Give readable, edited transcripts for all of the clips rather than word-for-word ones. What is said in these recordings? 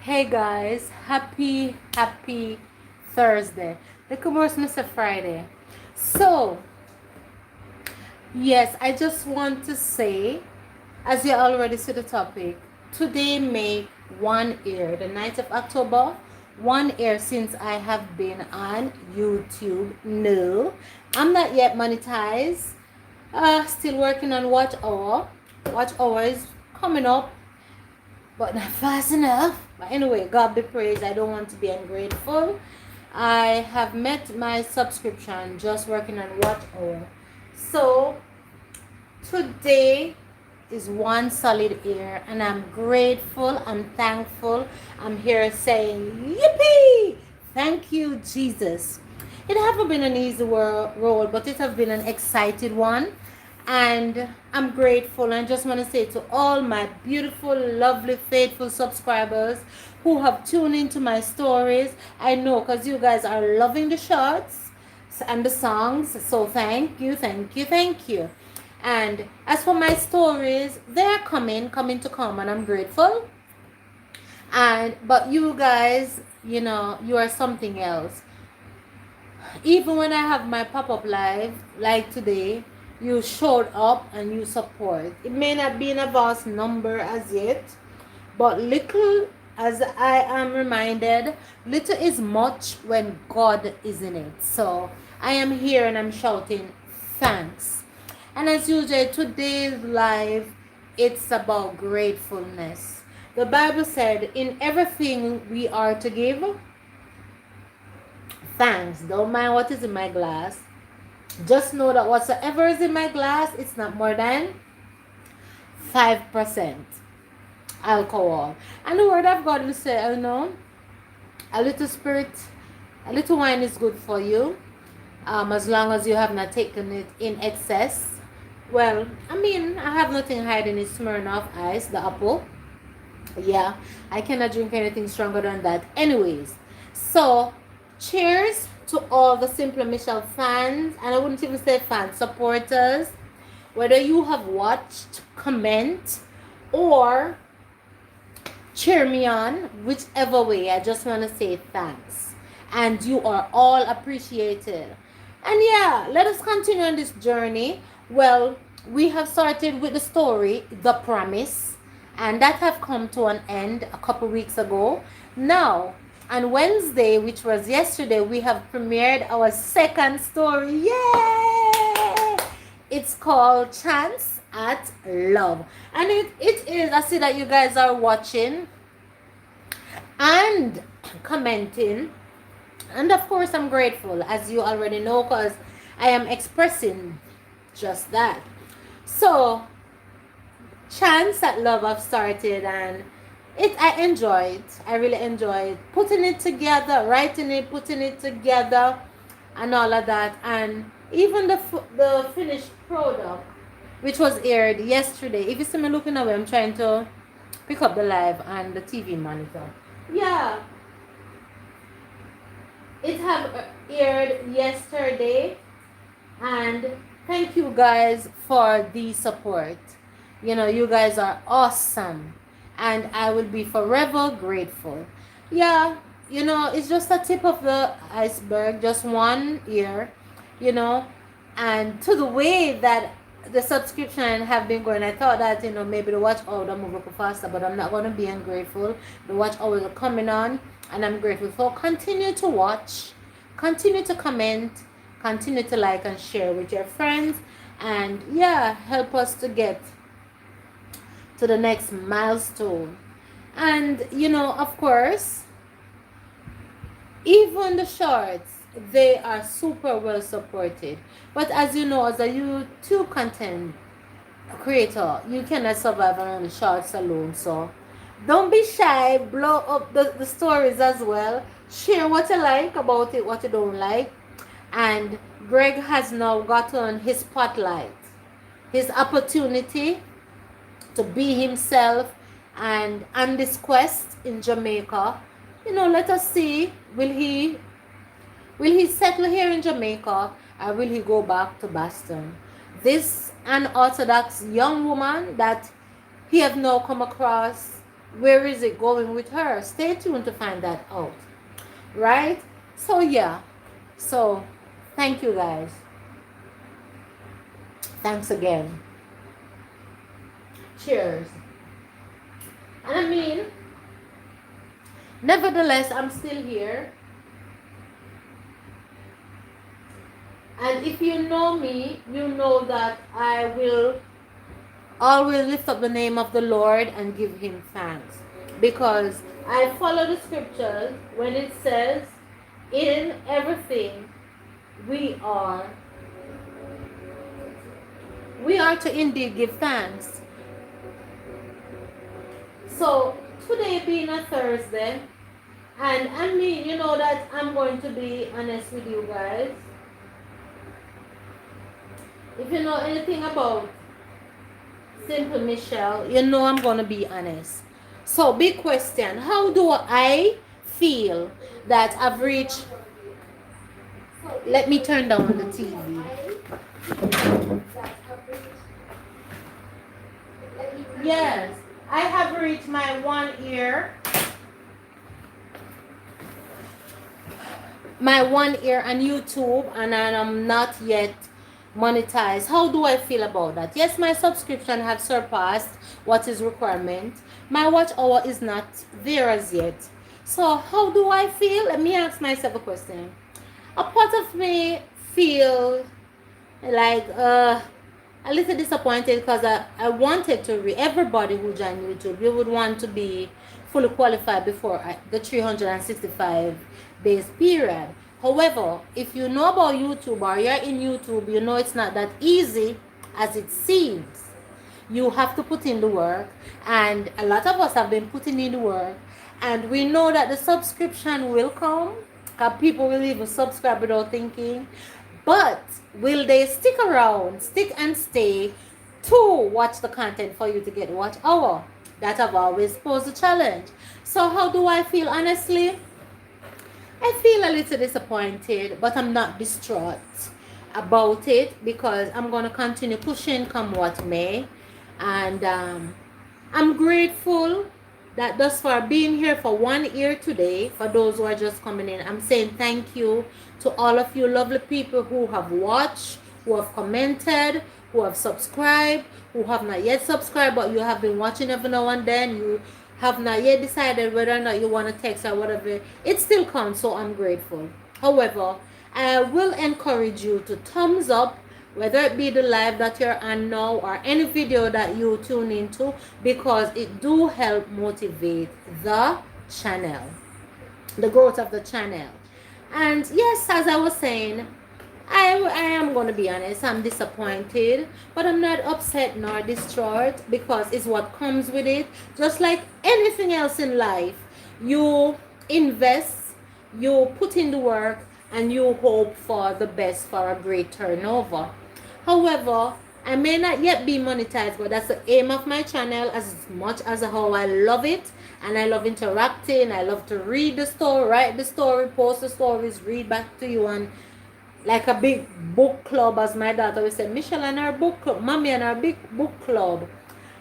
Hey guys, happy Thursday. The commercial Friday. So, yes, I just want to say, as you already see the topic, today make 1 year, the 9th of October, 1 year since I have been on YouTube. No, I'm not yet monetized. Still working on Watch Hour. Watch Hour is coming up but not fast enough. But anyway, God be praised. I don't want to be ungrateful. I have met my subscription just working on Watch Hour. So today is one solid year and I'm grateful. I'm thankful. I'm here saying, Yippee! Thank you, Jesus. It haven't been an easy role, but it has been an excited one. And I'm grateful. And just want to say to all my beautiful, lovely, faithful subscribers who have tuned into my stories. I know because you guys are loving the shorts and the songs. So thank you, thank you, thank you. And as for my stories, they're coming to come, and I'm grateful. And but you guys, you are something else. Even when I have my pop-up live, like today, you showed up and you support. It may not be in a vast number as yet, but little, as I am reminded, little is much when God is in it. So I am here and I'm shouting thanks. And as usual, today's live, it's about gratefulness. The Bible said, in everything we are to give thanks. Don't mind what is in my glass. Just know that whatsoever is in my glass, it's not more than 5% alcohol. And the word of God will say, a little spirit, a little wine is good for you, as long as you have not taken it in excess. Well, I have nothing hiding in Smirnoff Ice, the apple. Yeah, I cannot drink anything stronger than that. Anyways, so cheers to all the Simple Michelle fans, and I wouldn't even say fans, supporters. Whether you have watched, comment, or cheer me on, whichever way, I just want to say thanks. And you are all appreciated. And yeah, let us continue on this journey. Well, we have started with the story, The Promise, and that have come to an end a couple weeks ago. Now, on Wednesday, which was yesterday, we have premiered our second story. Yay! It's called Chance at Love. And it is, I see that you guys are watching and commenting. And of course, I'm grateful, as you already know, because I am expressing just that. So, Chance at Love I've started, and I enjoyed. I really enjoyed putting it together, writing it, putting it together, and all of that. And even the finished product, which was aired yesterday. If you see me looking away, I'm trying to pick up the live and the TV monitor. Yeah, it have aired yesterday, and thank you guys for the support. You guys are awesome, and I will be forever grateful. Yeah, it's just a tip of the iceberg, just 1 year, you know, and to the way that the subscription have been going, I thought that, maybe the watch hour move up faster, but I'm not going to be ungrateful. The watch hours are coming on, and I'm grateful for. Continue to watch, continue to comment, continue to like and share with your friends, and yeah, help us to get to the next milestone. And of course, even the shorts, they are super well supported. But as you know, as a YouTube content creator, you cannot survive on the shorts alone. So don't be shy, blow up the stories as well. Share what you like about it, what you don't like. And Greg has now gotten his spotlight, his opportunity to be himself, and on this quest in Jamaica. Let us see, will he settle here in Jamaica, or will he go back to Boston? This unorthodox young woman that he have now come across, Where is it going with her? Stay tuned to find that out. Right? So yeah. So thank you guys. Thanks again. Cheers. And I mean, nevertheless, I'm still here. And if you know me, you know that I will always lift up the name of the Lord and give him thanks. Because I follow the scriptures when it says, in everything we are to indeed give thanks. So today being a Thursday, and I mean, you know that I'm going to be honest with you guys. If you know anything about Simple Michelle, you know I'm going to be honest. So big question, how do I feel that I've reached... Let me turn down the TV. Yes, I have reached my 1 year. My 1 year on YouTube, and I'm not yet monetized. How do I feel about that? Yes, my subscription have surpassed what is requirement. My watch hour is not there as yet. So how do I feel? Let me ask myself a question. A part of me feel like a little disappointed because I wanted to everybody who joined YouTube, you would want to be fully qualified before the 365 days period. However, if you know about YouTube or you're in YouTube, you know it's not that easy as it seems. You have to put in the work, and a lot of us have been putting in the work, and we know that the subscription will come because people will even subscribe without thinking. But will they stick around, stick and stay to watch the content for you to get watch hour? That have always posed a challenge. So how do I feel honestly? I feel a little disappointed, but I'm not distraught about it because I'm going to continue pushing come what may. And I'm grateful that thus far being here for 1 year today. For those who are just coming in, I'm saying thank you to all of you lovely people who have watched, who have commented, who have subscribed, who have not yet subscribed, but you have been watching every now and then. You have not yet decided whether or not you want to text or whatever. It still counts, so I'm grateful. However, I will encourage you to thumbs up, whether it be the live that you're on now or any video that you tune into, because it do help motivate the channel, the growth of the channel. And yes, as I was saying, I am going to be honest, I'm disappointed, but I'm not upset nor distraught because it's what comes with it. Just like anything else in life, you invest, you put in the work, and you hope for the best for a great turnover. However, I may not yet be monetized, but that's the aim of my channel, as much as how I love it. And I love interacting. I love to read the story, write the story, post the stories, read back to you, and like a big book club, as my daughter would say, Michelle and our book club, mommy and our big book club.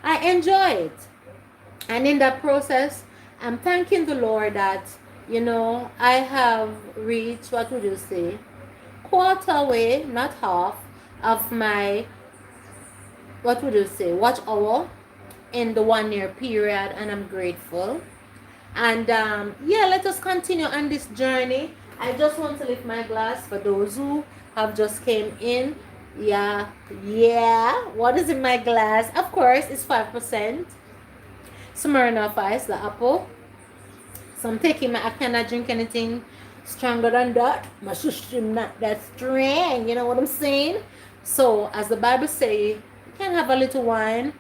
I enjoy it. And in that process, I'm thanking the Lord that, you know, I have reached, what would you say, quarter way, not half, of my, what would you say, watch hour in the 1 year period, and I'm grateful. And yeah, let us continue on this journey. I just want to lift my glass for those who have just came in. Yeah, what is in my glass? Of course, it's 5% Smirnoff Ice, the apple. So I'm taking I cannot drink anything stronger than that. My system not that strong, you know what I'm saying? So as the Bible says, you can have a little wine,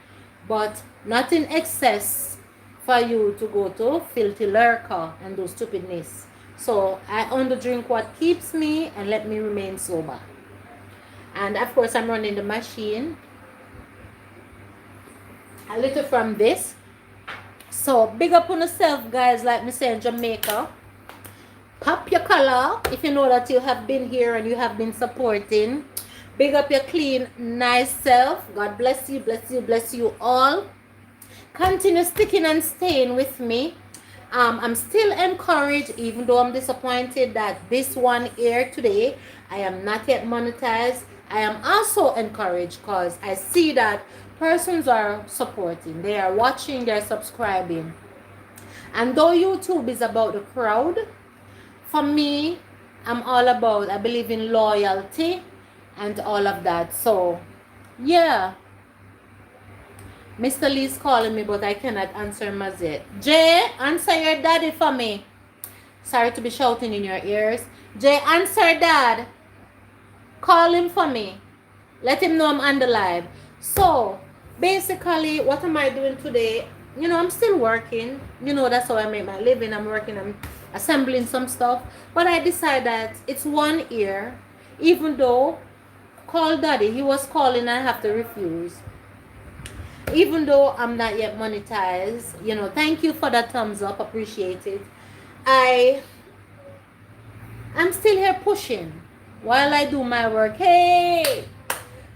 but not in excess for you to go to filthy liquor and do stupidness. So I only drink what keeps me and let me remain sober. And of course I'm running the machine a little from this. So big up on yourself, guys, like me say in Jamaica. Pop your collar if you know that you have been here and you have been supporting. Big up your clean, nice self. God bless you, bless you, bless you all. continue sticking and staying with me. I'm still encouraged, even though I'm disappointed that this 1 year today, I am not yet monetized. I am also encouraged because I see that persons are supporting, they are watching, they're subscribing. And though YouTube is about the crowd, for me, I'm all about, I believe in loyalty and all of that. So, yeah. Mr. Lee's calling me, but I cannot answer him as yet. Jay, answer your daddy for me. Sorry to be shouting in your ears. Jay, answer dad. Call him for me. Let him know I'm on the live. So, basically, what am I doing today? You know, I'm still working. You know, that's how I make my living. I'm working, I'm assembling some stuff. But I decided that it's 1 year. Even though, call daddy. He was calling, I have to refuse. Even though I'm not yet monetized, you know, thank you for that thumbs up, appreciate it. I'm still here pushing while I do my work. Hey,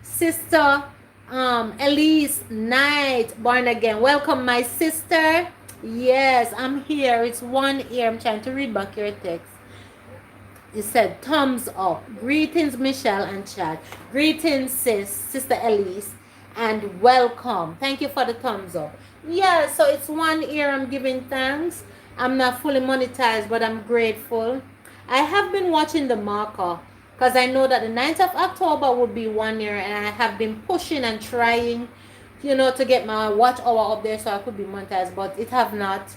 sister Elise Knight, born again, welcome my sister. Yes, I'm here. It's 1 year. I'm trying to read back your text. You said thumbs up. Greetings, Michelle and Chad. Greetings, sister Elise. And welcome. Thank you for the thumbs up. Yeah, so it's 1 year. I'm giving thanks. I'm not fully monetized, but I'm grateful. I have been watching the marker because I know that the 9th of October would be 1 year, and I have been pushing and trying, you know, to get my watch hour up there so I could be monetized, but it have not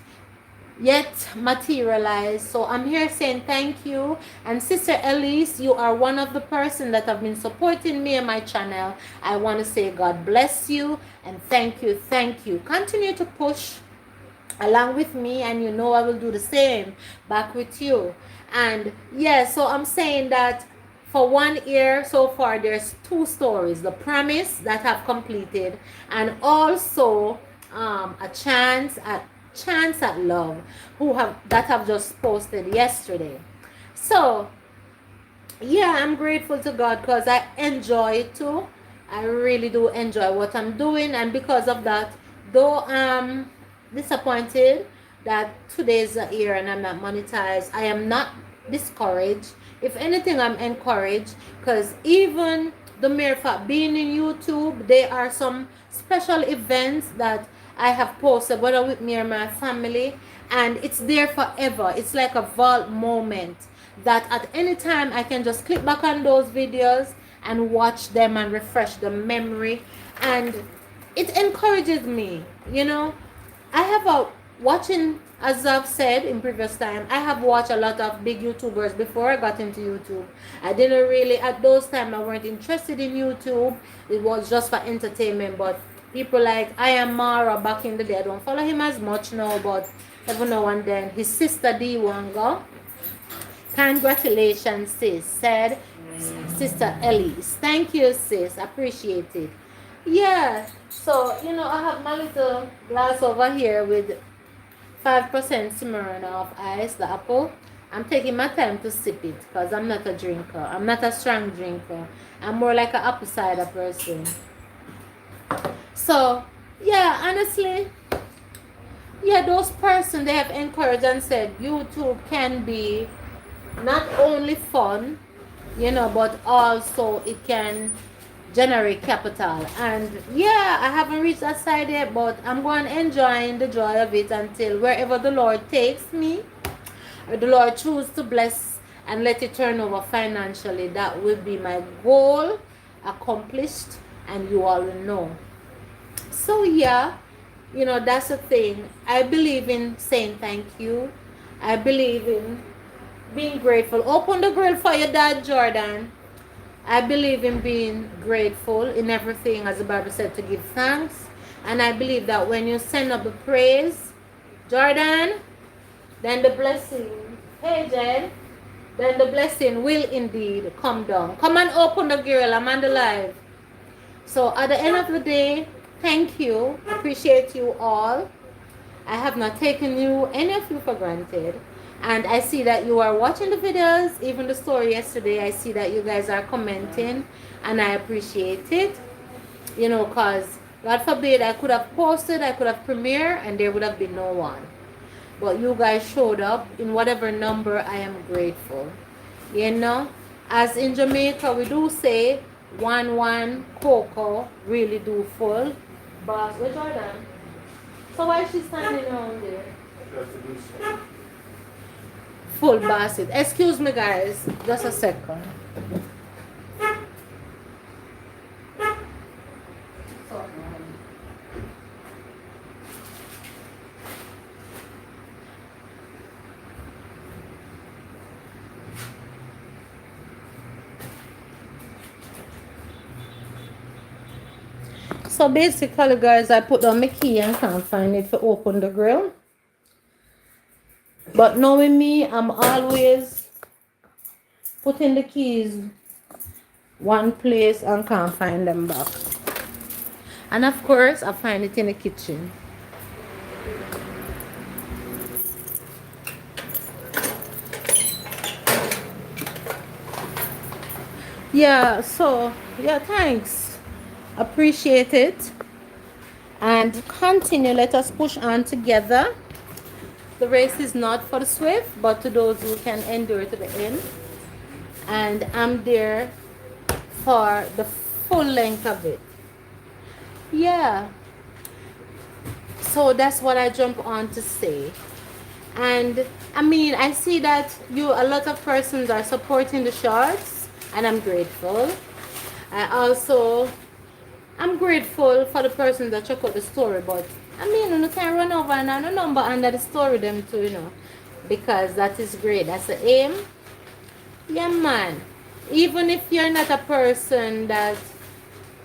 yet materialized. So I'm here saying thank you. And sister Elise, you are one of the person that have been supporting me and my channel. I want to say God bless you and thank you. Continue to push along with me, and you know I will do the same back with you. And yeah, so I'm saying that for 1 year so far, there's 2 stories: the promise that have completed, and also a chance at love that have just posted yesterday. So yeah, I'm grateful to God because I enjoy it too. I really do enjoy what I'm doing, and because of that, though I'm disappointed that today's a year and I'm not monetized, I am not discouraged. If anything, I'm encouraged because even the mere fact being in YouTube, there are some special events that I have posted, whether with me or my family, and it's there forever. It's like a vault moment that at any time I can just click back on those videos and watch them and refresh the memory, and it encourages me, you know. I have watching, as I've said in previous time, I have watched a lot of big YouTubers before I got into YouTube. I didn't really, at those times, I weren't interested in YouTube. It was just for entertainment. But people like I Am Mara back in the day, I don't follow him as much now, but every now and then. His sister D Wanga, congratulations, sis, said sister Elise. Thank you, sis, appreciate it. Yeah, so you know, I have my little glass over here with 5% Smirnoff Ice, the apple. I'm taking my time to sip it because I'm not a drinker. I'm not a strong drinker. I'm more like an apple cider person. So yeah, honestly, yeah, those persons, they have encouraged and said YouTube can be not only fun, you know, but also it can generate capital. And yeah, I haven't reached that side yet, but I'm going to enjoy the joy of it until wherever the Lord takes me, or the Lord choose to bless and let it turn over financially. That will be my goal accomplished, and you all will know. So yeah, you know, that's the thing. I believe in saying thank you. I believe in being grateful. Open the grill for your dad, Jordan. I believe in being grateful in everything, as the Bible said, to give thanks. And I believe that when you send up the praise, Jordan, then the blessing, hey Jen, then the blessing will indeed come down. Come and open the grill. I'm on the live. So at the end of the day, thank you. Appreciate you all. I have not taken any of you for granted. And I see that you are watching the videos, even the story yesterday. I see that you guys are commenting, and I appreciate it. You know, because God forbid, I could have posted, I could have premiered, and there would have been no one. But you guys showed up in whatever number. I am grateful. You know, as in Jamaica, we do say one cocoa really do full. But where's Jordan? So why is she standing around there? Full basket. Excuse me, guys. Just a second. So basically, guys, I put down my key and can't find it to open the grill. But knowing me, I'm always putting the keys one place and can't find them back. And of course, I find it in the kitchen. Yeah, so yeah, thanks. Appreciate it. And continue. Let us push on together. The race is not for the swift, but to those who can endure to the end. And I'm there for the full length of it. Yeah. So that's what I jump on to say. And I mean, I see that a lot of persons are supporting the shorts, and I'm grateful. I'm grateful for the person that check out the story, but I mean, you can run over and a number under the story them too, because that is great. That's the aim. Yeah, man. Even if you're not a person that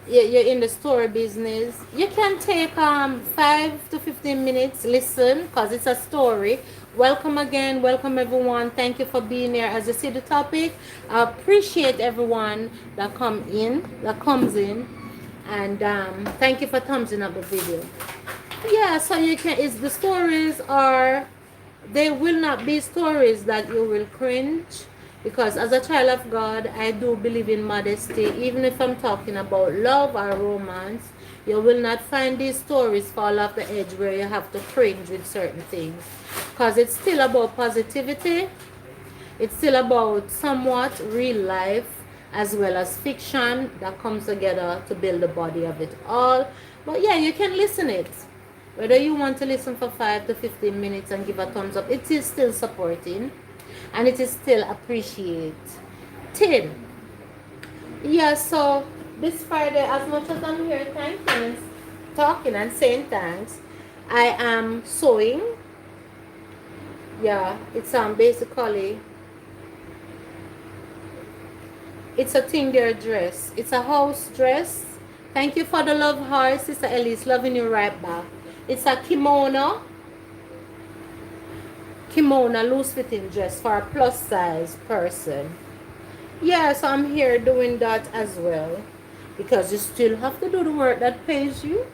you're in the story business, you can take 5 to 15 minutes, listen, because it's a story. Welcome again. Welcome, everyone. Thank you for being here. As you see the topic, I appreciate everyone that comes in. And thank you for thumbsing up the video. Yeah, so you can, the stories are, they will not be stories that you will cringe, because as a child of God, I do believe in modesty. Even if I'm talking about love or romance, you will not find these stories fall off the edge where you have to cringe with certain things, because it's still about positivity. It's still about somewhat real life as well as fiction that comes together to build the body of it all. But yeah, you can listen it. Whether you want to listen for 5 to 15 minutes and give a thumbs up, it is still supporting and it is still appreciated. Yeah, so this Friday, as much as I'm here thanking, talking and saying thanks, I am sewing. Yeah, it's basically, it's a Tinder dress. It's a house dress. Thank you for the love heart, Sister Elise. Loving you right back. It's a kimono loose fitting dress for a plus size person. Yeah, so I'm here doing that as well, because you still have to do the work that pays you.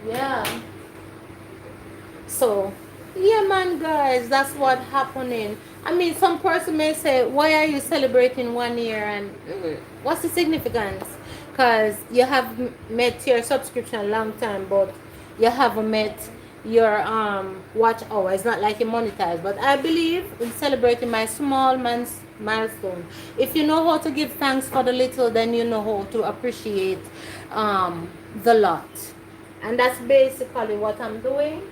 Yeah. So yeah, man, guys, that's what's happening. I mean, some person may say, why are you celebrating 1 year, and what's the significance? Because you have met your subscription a long time, but you haven't met your watch hour. It's not like you monetize. But I believe in celebrating my small man's milestone. If you know how to give thanks for the little, then you know how to appreciate the lot. And that's basically what I'm doing.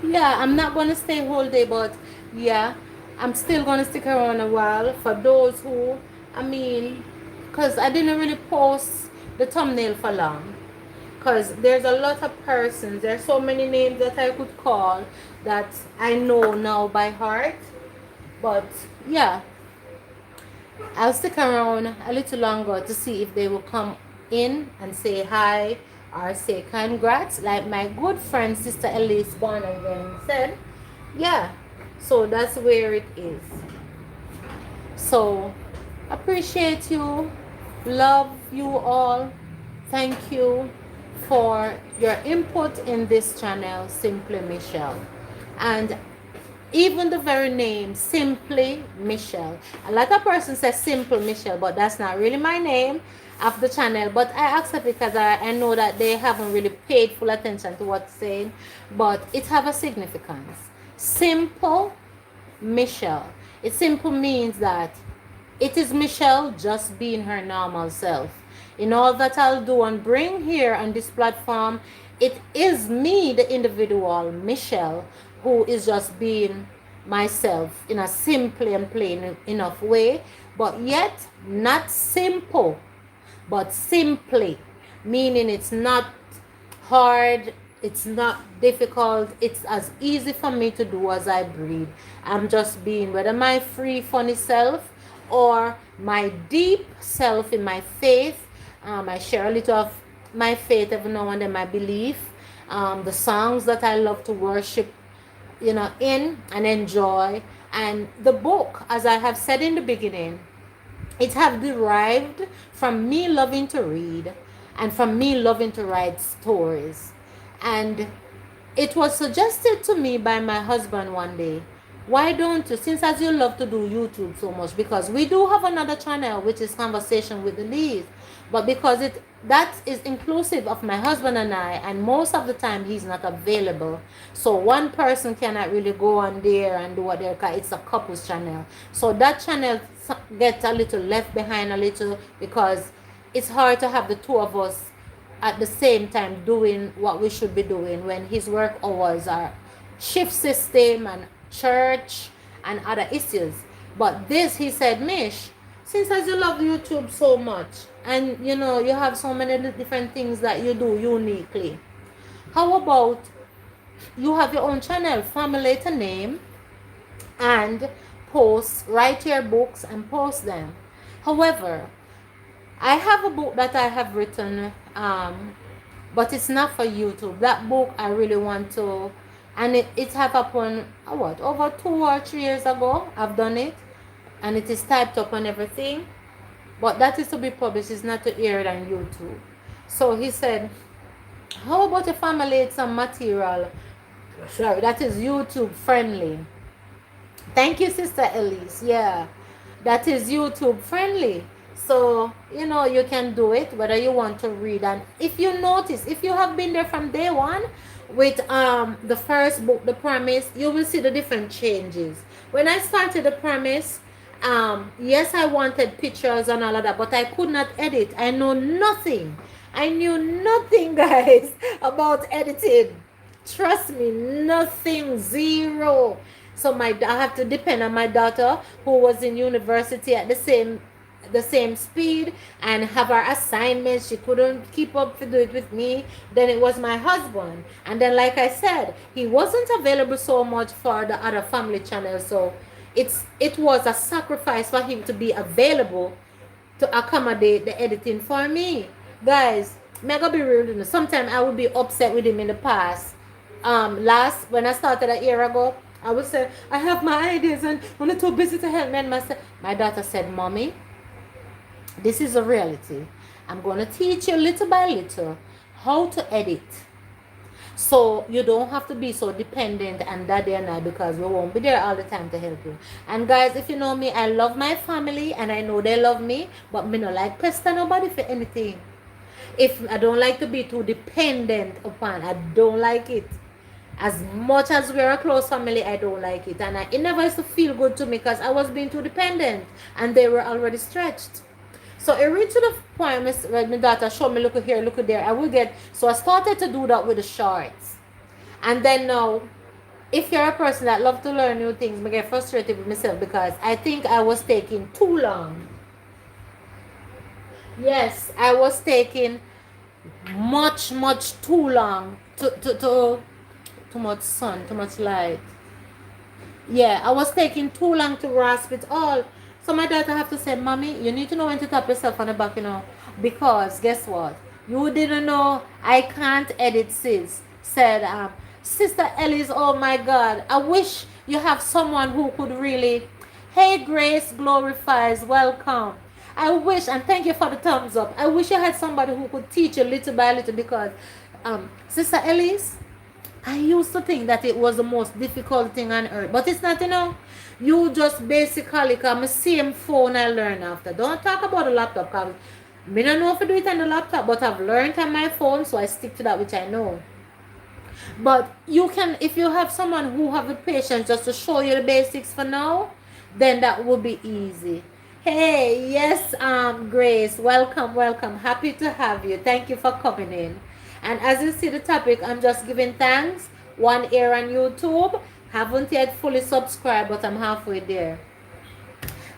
Yeah, I'm not going to stay whole day, but yeah, I'm still going to stick around a while for those who, I mean, because I didn't really post the thumbnail for long, because there's a lot of persons, there's so many names that I could call that I know now by heart. But yeah, I'll stick around a little longer to see if they will come in and say hi or say congrats, like my good friend Sister Elise Born Again said. Yeah, so that's where it is. So appreciate you, love you all. Thank you for your input in this channel, Simply Michelle. And even the very name, Simply Michelle. A lot of persons say Simple Michelle, but that's not really my name. of the channel, but I accept it because I know that they haven't really paid full attention to what's saying, but it have a significance. Simple Michelle. It simple means that it is Michelle just being her normal self. In all that I'll do and bring here on this platform, it is me, the individual, Michelle, who is just being myself in a simple and plain enough way, but yet not simple, but simply, meaning it's not hard, it's not difficult, it's as easy for me to do as I breathe. I'm just being whether my free funny self or my deep self in my faith. I share a little of my faith every now and then, my belief, the songs that I love to worship, in and enjoy. And the book, as I have said in the beginning, it have derived from me loving to read and from me loving to write stories. And it was suggested to me by my husband one day, why don't you, since as you love to do YouTube so much, because we do have another channel which is Conversation with Elise, but because that is inclusive of my husband and I, and most of the time he's not available, so one person cannot really go on there and do what they're, it's a couples channel, so that channel gets a little left behind a little, because it's hard to have the two of us at the same time doing what we should be doing when his work hours are shift system and church and other issues. But this, he said, Mish, since as you love YouTube so much and you have so many different things that you do uniquely, how about you have your own channel, formulate a name and write your books and post them. However, I have a book that I have written, but it's not for YouTube. That book I really want to, and it have happened over 2 or 3 years ago. I've done it, and it is typed up and everything. But that is to be published. It's not to air it on YouTube. So he said, "How about you formulate some material? Sorry, that is YouTube friendly." Thank you, Sister Elise. Yeah, that is YouTube friendly. So, you can do it whether you want to read. And if you notice, if you have been there from day one with the first book, The Promise, you will see the different changes. When I started The Promise, yes, I wanted pictures and all of that, but I could not edit. I know nothing. I knew nothing, guys, about editing. Trust me, nothing, zero. So I have to depend on my daughter, who was in university at the same speed and have our assignments. She couldn't keep up to do it with me. Then it was my husband, and then like I said, he wasn't available so much for the other family channel, so it was a sacrifice for him to be available to accommodate the editing for me. Guys, mega be real, sometimes I would be upset with him in the past. When I started a year ago, I would say, I have my ideas and I'm too busy to help me and myself. My daughter said, Mommy, this is a reality. I'm going to teach you little by little how to edit. So you don't have to be so dependent on Daddy and I, because we won't be there all the time to help you. And guys, if you know me, I love my family and I know they love me, but me not like pester nobody for anything. If I don't like to be too dependent upon, I don't like it. As much as we're a close family, I don't like it. And it never used to feel good to me because I was being too dependent and they were already stretched. So it reached to the point when my daughter showed me, look here, look there. So I started to do that with the shorts. And then now, if you're a person that loves to learn new things, I get frustrated with myself because I think I was taking too long. Yes, I was taking much too long to too much sun, too much light. Yeah, I was taking too long to grasp it all. So my daughter have to say, Mommy, you need to know when to tap yourself on the back, because guess what? You didn't know I can't edit, sis. Said, Sister Elise, oh my God, I wish you have someone who could really, hey, Grace glorifies, welcome. I wish, and thank you for the thumbs up. I wish you had somebody who could teach you little by little, because Sister Elise, I used to think that it was the most difficult thing on earth, but it's not, You just basically, come same phone I learned after. Don't talk about a laptop, because Me don't know if I do it on the laptop, but I've learned on my phone, so I stick to that which I know. But you can, if you have someone who have the patience just to show you the basics for now, then that will be easy. Hey, yes, Grace, welcome, welcome. Happy to have you. Thank you for coming in. And as you see the topic, I'm just giving thanks. One ear on YouTube. Haven't yet fully subscribed, but I'm halfway there.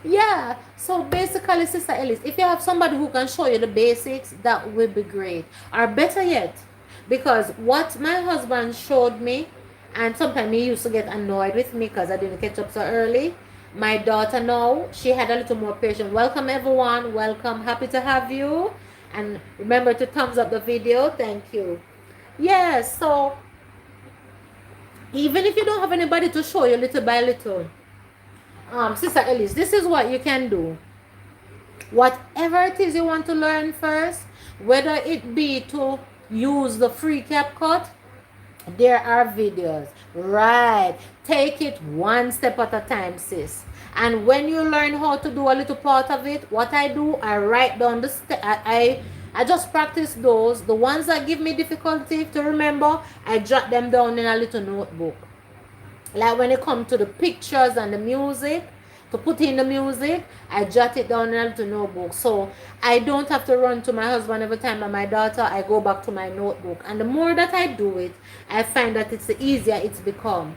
Yeah, so basically, Sister Ellis, if you have somebody who can show you the basics, that would be great. Or better yet, because what my husband showed me, and sometimes he used to get annoyed with me because I didn't catch up so early. My daughter now, she had a little more patience. Welcome everyone, welcome, happy to have you. And remember to thumbs up the video, thank you. Yes, so even if you don't have anybody to show you little by little, Sister Elise, this is what you can do. Whatever it is you want to learn first, whether it be to use the free CapCut, there are videos. Right. Take it one step at a time, sis. And when you learn how to do a little part of it, what I do, I write down the I just practice those. The ones that give me difficulty to remember, I jot them down in a little notebook. Like when it comes to the pictures and the music, to put in the music, I jot it down in a little notebook. So I don't have to run to my husband every time and my daughter. I go back to my notebook. And the more that I do it, I find that it's the easier it's become.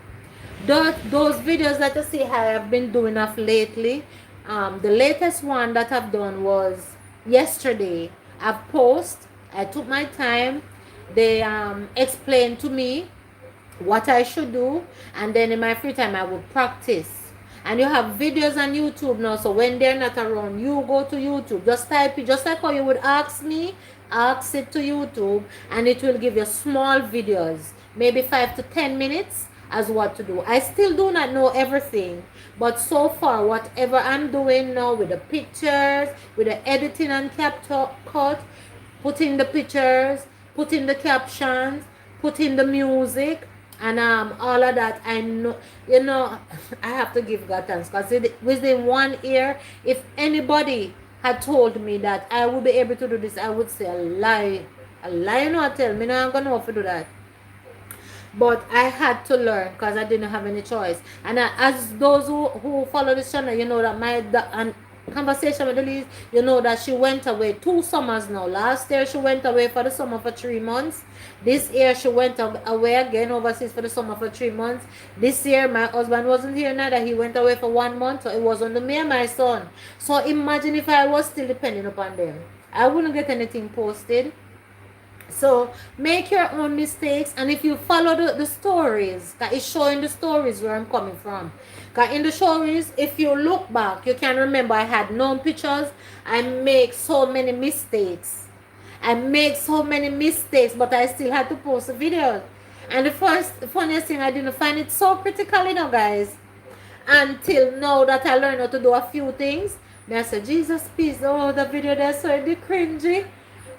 Those videos that you see I have been doing of lately, the latest one that I've done was yesterday. I took my time. They explained to me what I should do, and then in my free time I will practice. And you have videos on YouTube now, so when they're not around, you go to YouTube, just type it, just like how you would ask me, ask it to YouTube, and it will give you small videos, maybe 5 to 10 minutes as what to do. I still do not know everything, but so far whatever I'm doing now with the pictures, with the editing and CapCut, putting the pictures, putting the captions, putting the music, and all of that, I know, I have to give God thanks, because within 1 year, if anybody had told me that I would be able to do this, I would say a lie. I tell me, no, I'm gonna have to do that. But I had to learn because I didn't have any choice. And as those who follow this channel, you know that my conversation with Elise, you know that she went away 2 summers now. Last year she went away for the summer for 3 months. This year she went away again overseas for the summer for 3 months. This year my husband wasn't here neither. He went away for 1 month, so it was only me and my son. So imagine if I was still depending upon them. I wouldn't get anything posted. So make your own mistakes, and if you follow the stories, that is showing the stories where I'm coming from. Because in the stories, if you look back, you can remember I had no pictures. I make so many mistakes. But I still had to post the videos. And the funniest thing, I didn't find it so critical, guys. Until now that I learned how to do a few things. Then I said, Jesus, please, oh, the video that's so cringy.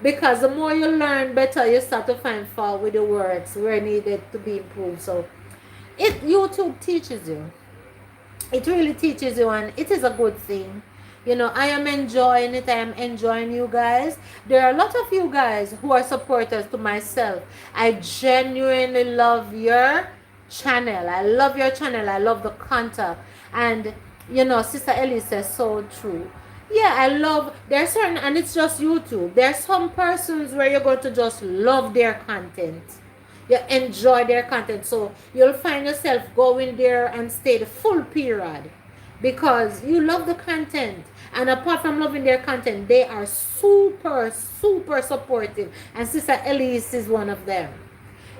Because the more you learn, better you start to find fault with the words where needed to be improved. So YouTube teaches you. It really teaches you, and it is a good thing. I am enjoying it. I am enjoying you guys. There are a lot of you guys who are supporters to myself. I genuinely love your channel. I love your channel. I love the content. And, Sister Ellie says so true. Yeah, I love, there's certain, and it's just YouTube. There's some persons where you're going to just love their content. You enjoy their content. So you'll find yourself going there and stay the full period because you love the content. And apart from loving their content, they are super, super supportive. And Sister Elise is one of them.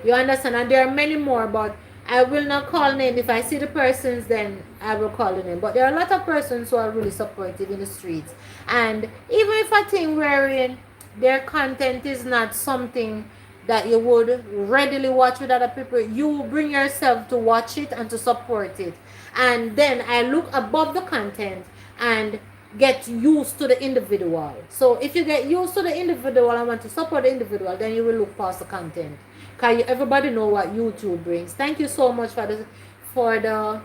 You understand? And there are many more, but I will not call name. If I see the persons, then I will call the name. But there are a lot of persons who are really supportive in the streets. And even if I think wherein their content is not something that you would readily watch with other people, you bring yourself to watch it and to support it. And then I look above the content and get used to the individual. So if you get used to the individual and want to support the individual, then you will look past the content. Because everybody know what YouTube brings. Thank you so much for the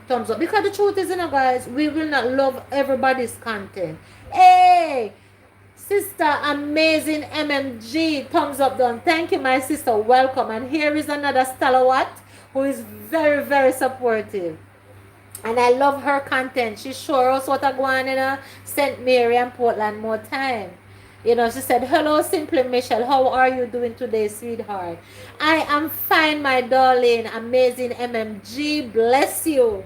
thumbs up. Because the truth is, guys, we will not love everybody's content. Hey, Sister Amazing MMG, thumbs up done. Thank you, my sister. Welcome. And here is another stalwart who is very, very supportive. And I love her content. She showed us what I go on in St. Mary and Portland more time. You know, she said, hello, Simply Michelle. How are you doing today, sweetheart? I am fine, my darling. Amazing MMG. Bless you.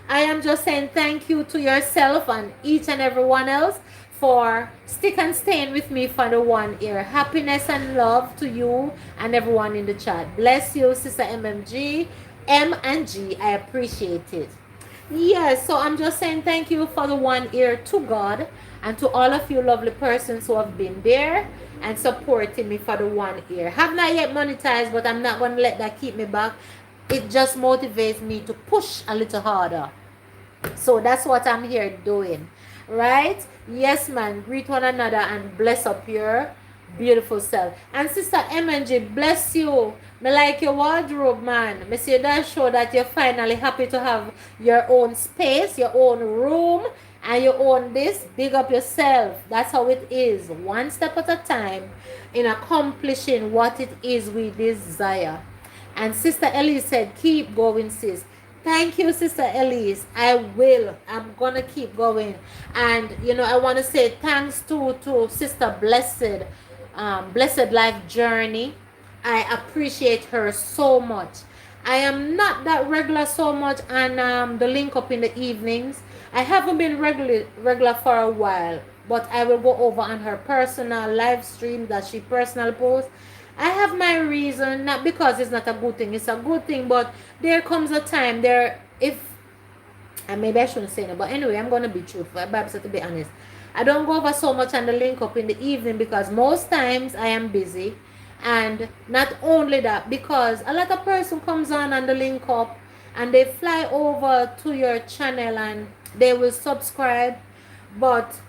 I am just saying thank you to yourself and each and everyone else for stick and staying with me for the 1 year. Happiness and love to you and everyone in the chat. Bless you, Sister MMG. M and G. I appreciate it. Yes, so I'm just saying thank you for the 1 year to God and to all of you lovely persons who have been there and supporting me for the 1 year. Have not yet monetized, but I'm not going to let that keep me back. It just motivates me to push a little harder. So that's what I'm here doing, right? Yes, man. Greet one another and bless up your beautiful self. And Sister MNG, bless you. Me like your wardrobe, man. Me see that show that you're finally happy to have your own space, your own room, and you own this. Big up yourself. That's how it is. One step at a time in accomplishing what it is we desire. And Sister Elise said, keep going, sis. Thank you, Sister Elise. I will. I'm going to keep going. And, you know, I want to say thanks to Sister Blessed, Blessed Life Journey. I appreciate her so much. I am not that regular so much on the link up in the evenings. I haven't been regular for a while, but I will go over on her personal live stream that she personally posts. I have my reason, not because it's not a good thing, it's a good thing, but there comes a time there, and maybe I shouldn't say it, but anyway, I'm going to be truthful, to be honest. I don't go over so much on the link up in the evening because most times I am busy. And not only that, because a lot of person comes on the link up and they fly over to your channel and they will subscribe, but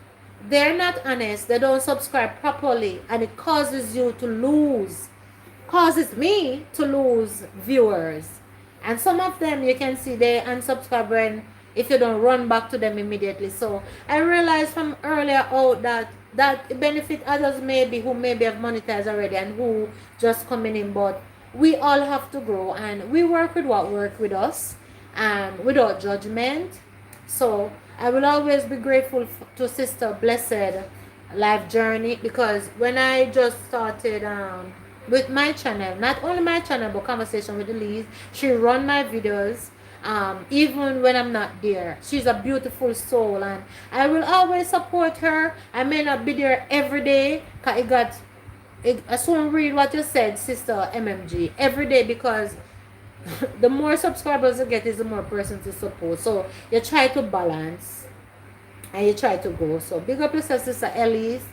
they're not honest. They don't subscribe properly, and it causes you to lose, causes me to lose viewers. And some of them you can see they unsubscribe when if you don't run back to them immediately. So I realized from earlier out that benefit others maybe who maybe have monetized already and who just coming in, but we all have to grow and we work with what work with us without judgment. So I will always be grateful to Sister Blessed Life Journey, because when I just started with my channel, not only my channel but Conversation with Elise, she run my videos even when I'm not there. She's a beautiful soul and I will always support her. I may not be there every day because I soon read what you said, Sister MMG, every day, because the more subscribers you get is the more person to support. So you try to balance and you try to go. So big up yourself, Sister Elise.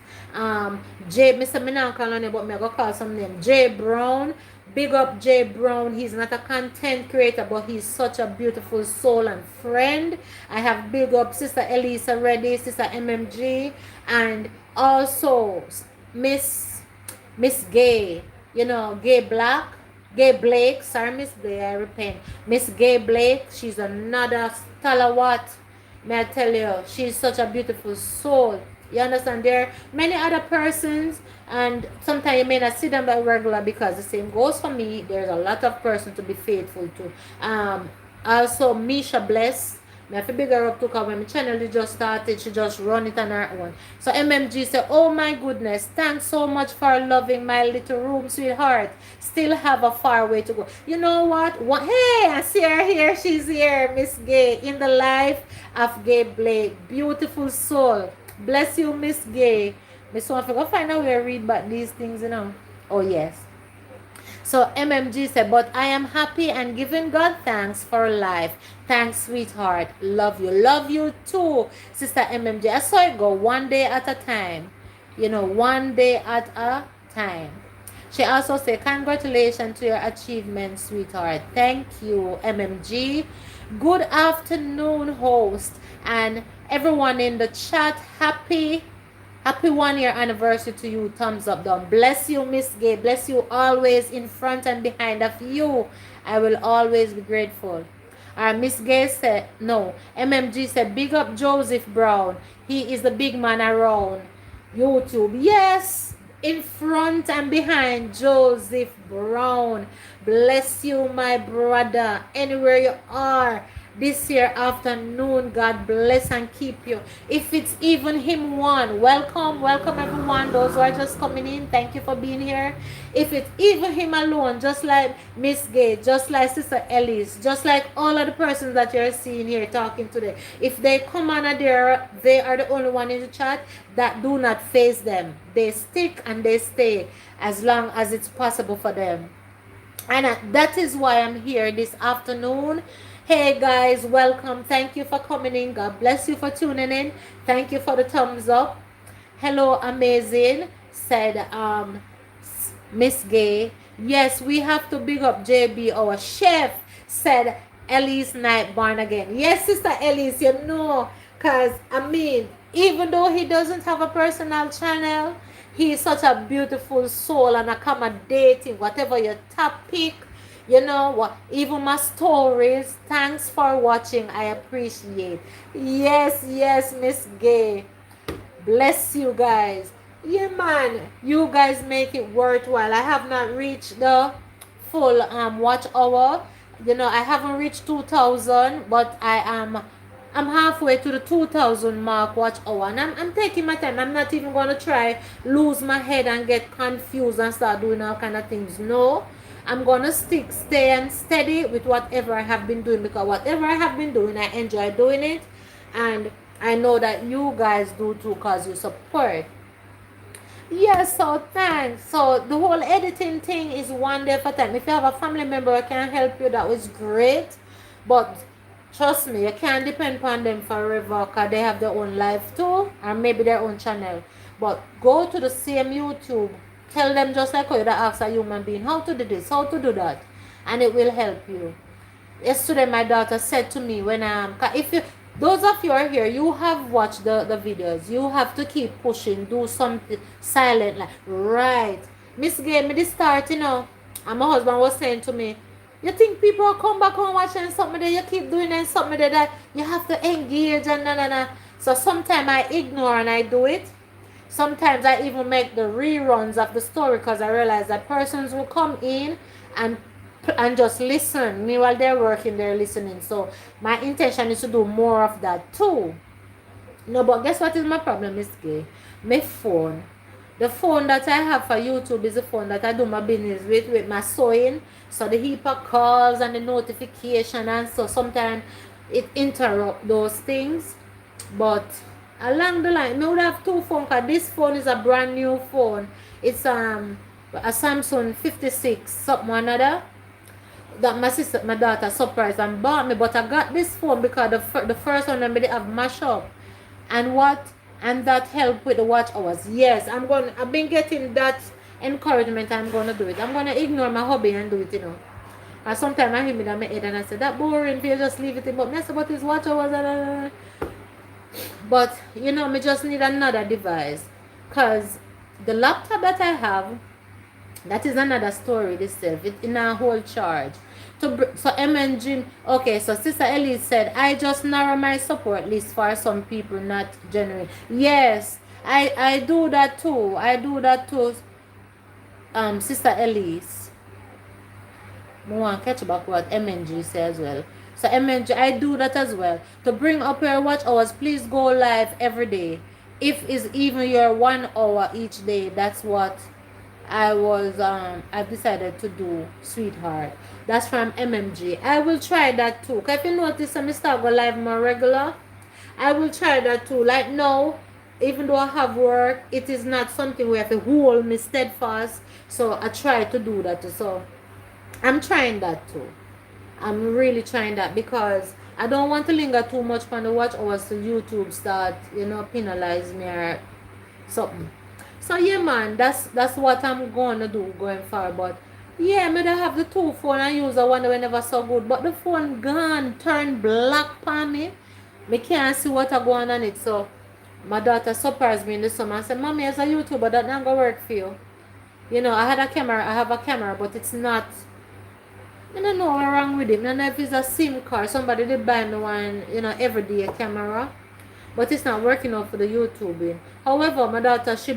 Jay, Mr. Minan call on you, but me go call some name. Jay Brown. Big up Jay Brown. He's not a content creator, but he's such a beautiful soul and friend. I have big up Sister Elise already, Sister MMG, and also Miss Gay, you know, Gay Blake, sorry, Miss Blake, I repent. Miss Gay Blake, she's another stalwart. May I tell you, she's such a beautiful soul. You understand? There are many other persons, and sometimes you may not see them that regular, because the same goes for me. There's a lot of persons to be faithful to. Also, Misha Bless. I have to big her up to, because when my channel just started, she just run it on her own. So MMG said, oh my goodness, thanks so much for loving my little room, sweetheart. Still have a far way to go. You know what? Hey, I see her here. She's here, Miss Gay, in the life of Gay Blake. Beautiful soul. Bless you, Miss Gay. Miss One, go find out where I read about these things, you know. Oh, yes. So MMG said, but I am happy and giving God thanks for life. Thanks, sweetheart. Love you. Love you too, Sister MMG. I saw it go one day at a time. You know, one day at a time. She also said, congratulations to your achievement, sweetheart. Thank you, MMG. Good afternoon, host. And everyone in the chat, happy 1 year anniversary to you. Thumbs up down. Bless you, Miss Gay. Bless you always, in front and behind of you. I will always be grateful. Miss Gay said, no. MMG said, big up Joseph Brown. He is the big man around. YouTube. Yes, in front and behind, Joseph Brown. Bless you, my brother, anywhere you are this here afternoon. God bless and keep you. If it's even him one, welcome everyone. Those who are just coming in, thank you for being here. If it's even him alone, just like Miss Gay, just like Sister Ellis, just like all of the persons that you're seeing here talking today, if they come on and they are the only one in the chat, that do not phase them. They stick and they stay as long as it's possible for them. And that is why I'm here this afternoon. Hey guys, welcome. Thank you for coming in. God bless you for tuning in. Thank you for the thumbs up. Hello, amazing, said Miss Gay. Yes, we have to big up JB, our chef, said Elise Knight born again. Yes, Sister Elise, you know, because I mean, even though he doesn't have a personal channel, he is such a beautiful soul and accommodating, whatever your topic, you know what, even my stories. Thanks for watching. I appreciate. Yes, Miss Gay. Bless you guys. Yeah, man. You guys make it worthwhile. I have not reached the full watch hour. You know, I haven't reached 2,000, but I'm halfway to the 2,000 mark watch hour, and I'm taking my time. I'm not even going to try lose my head and get confused and start doing all kind of things. No, I'm going to stay and steady with whatever I have been doing, because whatever I have been doing, I enjoy doing it, and I know that you guys do too, because you support. Yes, so thanks. So the whole editing thing is one day at a time. If you have a family member who can help you, that was great. But trust me, you can't depend on them forever, because they have their own life too, or maybe their own channel. But go to the same YouTube. Tell them just like how you ask a human being how to do this, how to do that, and it will help you. Yesterday, my daughter said to me, when if you, those of you are here, you have watched the videos, you have to keep pushing, do something silent, like, right. Miss gave me the start, you know, and my husband was saying to me, you think people will come back home watching something that you keep doing and something that you have to engage and na. So sometimes I ignore and I do it. Sometimes I even make the reruns of the story, because I realize that persons will come in and just listen. Meanwhile, they're working, they're listening. So my intention is to do more of that too. No, but guess what is my problem, Miss Gay? My phone. The phone that I have for YouTube is the phone that I do my business with my sewing. So the heap of calls and the notification, and so sometimes it interrupt those things. But along the line, I would have two phones, because this phone is a brand new phone. It's a Samsung 56 something or another, that my daughter surprised and bought me. But I got this phone because the first one they have mash up, and that helped with the watch hours. Yes, I've been getting that encouragement. I'm gonna do it. I'm gonna ignore my hobby and do it, you know. And sometimes I hear me in my head and I say, that boring, you just leave it in, but that's about his watch hours. But you know, me just need another device, because the laptop that I have, that is another story itself. It's in a whole charge. So MNG, okay, so Sister Elise said, I just narrow my support list for some people, not genuine. Yes, I do that too. I do that too, Sister Elise. I want to catch back what MNG says as well. So MNG, I do that as well. To bring up your watch hours, please go live every day. If it's even your 1 hour each day, that's what I've decided to do, sweetheart. That's from MMG. I will try that too. Cause if you notice, I start go live more regular. I will try that too. Like now, even though I have work, it is not something where I have to hold me steadfast. So I try to do that too. So I'm trying that too. I'm really trying that, because I don't want to linger too much on the watch hours to YouTube start, you know, penalize me or something. So yeah, man, that's what I'm gonna do going forward. But yeah, me I have the two phone and use the one that never so good. But the phone gone, turned black for me. Me can't see what I go on it. So my daughter surprised me in the summer and said, Mommy, as a YouTuber, that not gonna work for you. You know, I have a camera, but it's not. I don't know what's wrong with it. I don't know if it's a SIM card. Somebody did buy me one, you know, everyday camera. but it's not working out for the YouTubing. However, my daughter, she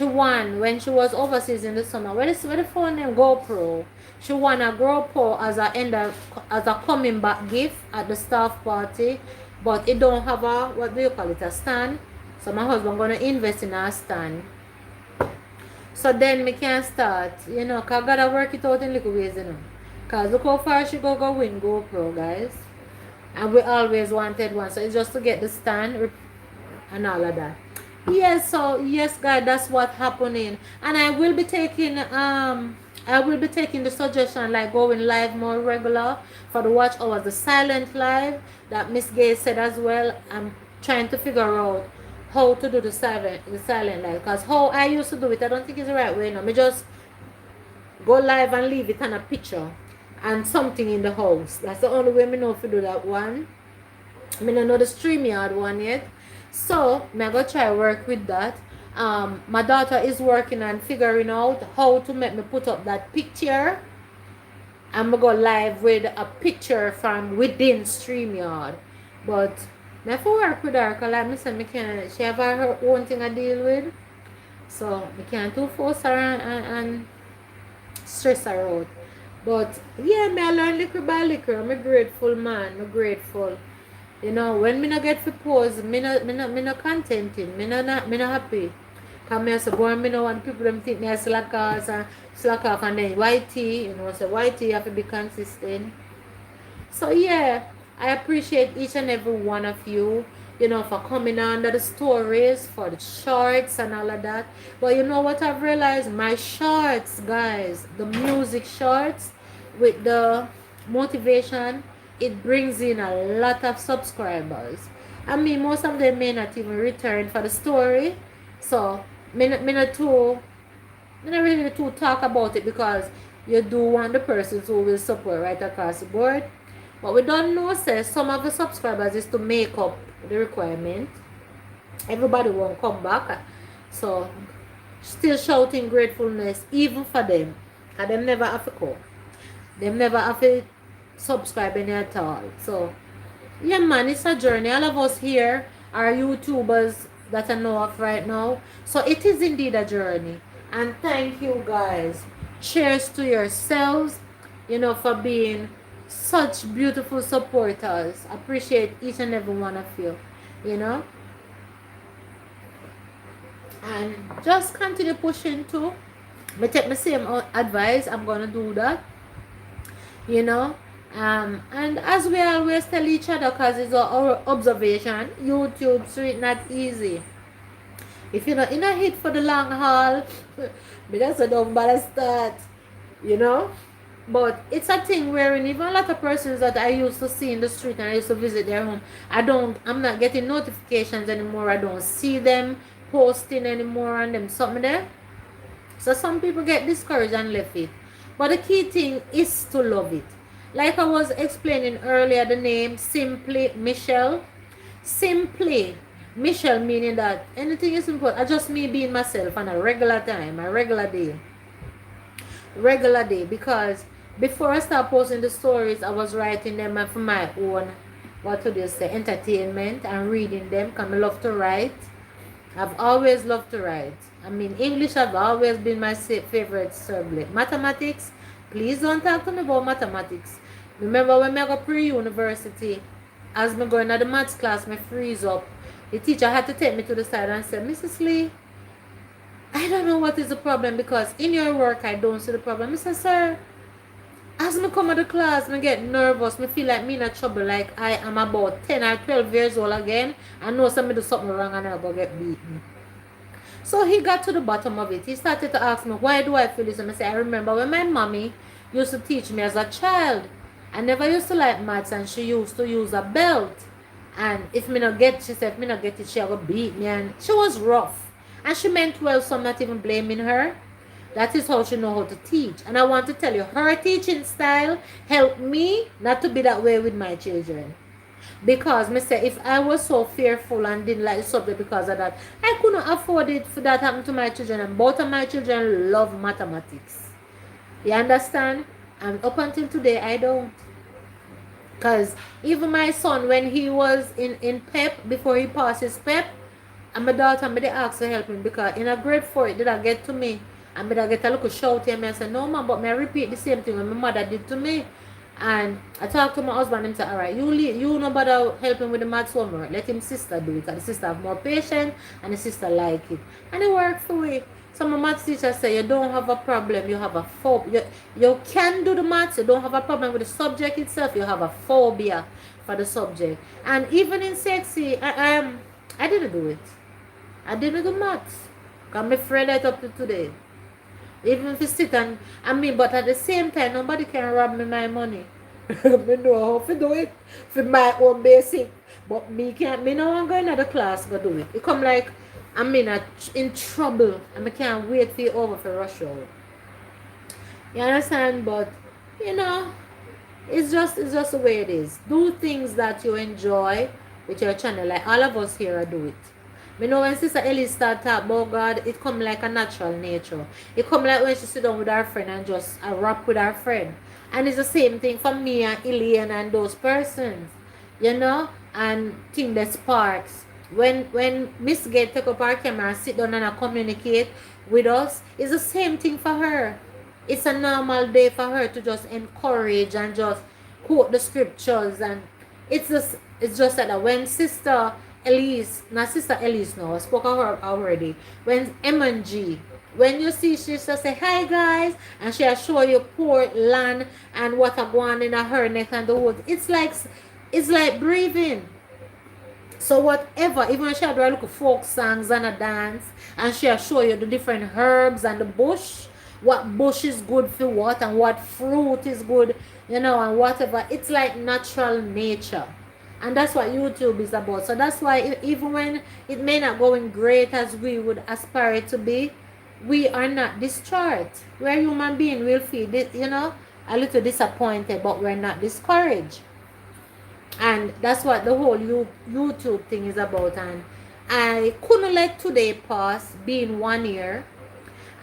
won when she was overseas in the summer. What is the phone name? GoPro. She won a GoPro as a coming back gift at the staff party, but it don't have a, what do you call it, a stand. So my husband gonna invest in a stand. So then me can start, you know, cause I gotta work it out in little ways, you know. Cause look how far she go win GoPro, guys. And we always wanted one, so it's just to get the stand and all of that. Yes, so yes, guys, that's what happening. And I will be taking the suggestion, like going live more regular for the watch hours, the silent live that Miss Gay said as well. I'm trying to figure out how to do the silent live, because how I used to do it, I don't think it's the right way. No, me just go live and leave it on a picture and something in the house. That's the only way me know to do that one. Me don't know the StreamYard one yet. So, I'm going to try work with that. My daughter is working on figuring out how to make me put up that picture. I'm going to go live with a picture from within StreamYard. But, I have to work with her because like I said, she have her own thing to deal with. So, I can't too force her and stress her out. But, yeah, I learn little by little. I'm a grateful man. I'm grateful. You know, when me not get for pose, me not contented, me not happy. Cause me say, boy, me no want people them think me a slack off and then YT, you know, so YT have to be consistent. So yeah, I appreciate each and every one of you, you know, for coming under the stories, for the shorts and all of that. But you know what I've realized? My shorts, guys, the music shorts with the motivation, it brings in a lot of subscribers. I mean, most of them may not even return for the story. So, me not really to talk about it because you do want the persons who will support right across the board. But we don't know, say, some of the subscribers is to make up the requirement. Everybody won't come back. So, still shouting gratefulness even for them. And them never have to come. Them never have to subscribe any at all. So yeah, man, it's a journey. All of us here are YouTubers that I know of right now. So it is indeed a journey. And thank you guys. Cheers to yourselves, you know, for being such beautiful supporters. Appreciate each and every one of you, you know. And just continue pushing too. Me take my same advice. I'm gonna do that, you know. And as we always tell each other, because it's our observation, YouTube's not easy. If you're not in a hit for the long haul, that's a dumb bad start, you know. But it's a thing wherein even a lot of persons that I used to see in the street and I used to visit their home, I'm not getting notifications anymore. I don't see them posting anymore and them something there. So some people get discouraged and left it. But the key thing is to love it. Like I was explaining earlier, the name Simply Michelle. Simply Michelle meaning that anything is important. I just me being myself on a regular time, a regular day. Regular day, because before I start posting the stories, I was writing them for my own, what do they say, entertainment and reading them because I love to write. I've always loved to write. I mean, English have always been my favorite subject. Mathematics, please don't talk to me about mathematics. Remember when I go pre-university, as me going to the maths class, me freeze up. The teacher had to take me to the side and say, Mrs. Lee, I don't know what is the problem because in your work I don't see the problem. I said, sir, as me come to the class, me get nervous. Me feel like me in a trouble, like I am about 10 or 12 years old again. I know somebody do something wrong and I'm going to get beaten. So he got to the bottom of it. He started to ask me, why do I feel this? And I said, I remember when my mommy used to teach me as a child. I never used to like maths and she used to use a belt. And if me not get, she said, if me not get it, she would beat me. And she was rough. And she meant well, so I'm not even blaming her. That is how she know how to teach. And I want to tell you, her teaching style helped me not to be that way with my children. Because me say, if I was so fearful and didn't like the subject because of that, I couldn't afford it for that happen to my children. And both of my children love mathematics. You understand? And up until today, I don't. Because even my son, when he was in PEP, before he passed his PEP, and my daughter, I did ask to help him because in a grade 4, it did not get to me. And I get a little shout and I said, no, man, but may I repeat the same thing when my mother did to me. And I talked to my husband and said, all right, you no bother helping with the maths homework. Let him sister do it. Because the sister have more patience and the sister like it. And it worked for me. So my maths teacher said, you don't have a problem. You have a phobia. You can do the maths. You don't have a problem with the subject itself. You have a phobia for the subject. And even in sexy, I didn't do it. I didn't do maths. I'm afraid that up to today. Even if you sit and but at the same time, nobody can rob me my money. Me know how to do it for my own basic. But me can't, me no one go in the class go do it. It come like I'm in trouble and I can't wait for you over for rush hour. You understand? But you know, it's just the way it is. Do things that you enjoy with your channel. Like all of us here do it. Me know when Sister Ellie start talk about God, it come like a natural nature. It come like when she sit down with her friend and just rap with her friend. And it's the same thing for me and Elaine and those persons. You know? And thing that sparks. When Miss Gate take up her camera and sit down and communicate with us, it's the same thing for her. It's a normal day for her to just encourage and just quote the scriptures. And it's just like that. When Sister Elise, not Sister Elise now, I spoke of her already. When M&G, when you see she just say, hi guys, and she'll show you poor land and what are going in her neck and the woods. It's like breathing. So whatever, even when she'll do a look folk songs and a dance, and she'll show you the different herbs and the bush, what bush is good for what and what fruit is good, you know, and whatever. It's like natural nature. And that's what YouTube is about. So that's why even when it may not go in great as we would aspire it to be, we are not distraught. We're human beings. We'll feel, you know, a little disappointed, but we're not discouraged. And that's what the whole YouTube thing is about. And I couldn't let today pass, being 1 year,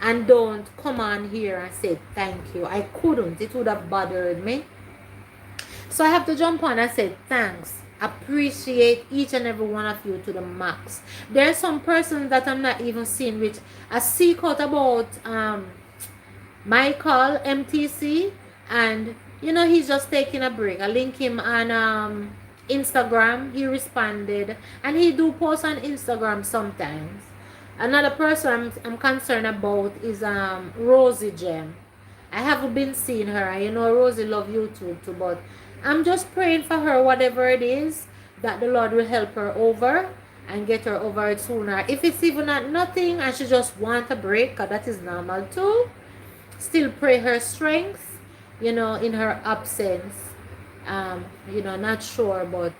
and don't come on here and say thank you. I couldn't. It would have bothered me. So I have to jump on and say thanks. Appreciate each and every one of you to the max. There are some persons that I'm not even seeing, which I seek out about Michael MTC, and you know, he's just taking a break. I link him on Instagram. He responded, and he do post on Instagram sometimes. Another person I'm concerned about is Rosie Gem. I haven't been seeing her, and you know Rosie love YouTube too, but I'm just praying for her, whatever it is, that the Lord will help her over and get her over it sooner. If it's even not nothing and she just want a break, because that is normal too, still pray her strength, you know, in her absence. You know, not sure, but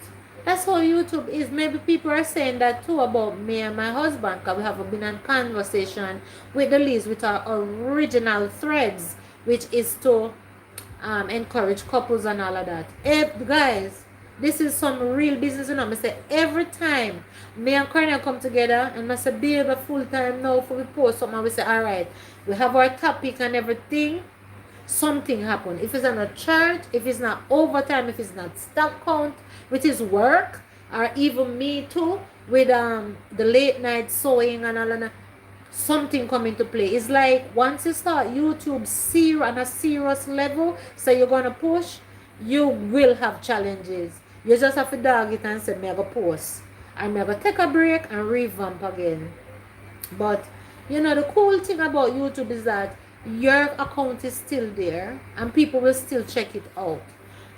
that's how YouTube is. Maybe people are saying that too about me and my husband, because we have been in conversation with the Liz with our original threads, which is to encourage couples and all of that. Guys, this is some real business, you know. I say every time me and Cornell come together and I say, babe, a full time now for we post something, we say, all right, we have our topic and everything. Something happen. If it's on a chart, if it's not overtime, if it's not stock count, which is work, or even me too, with the late night sewing and all of that, something come into play. It's like once you start YouTube on a serious level, so you're gonna push, you will have challenges. You just have to dog it and say, me I go post, and me I go take a break and revamp again. But you know, the cool thing about YouTube is that your account is still there and people will still check it out.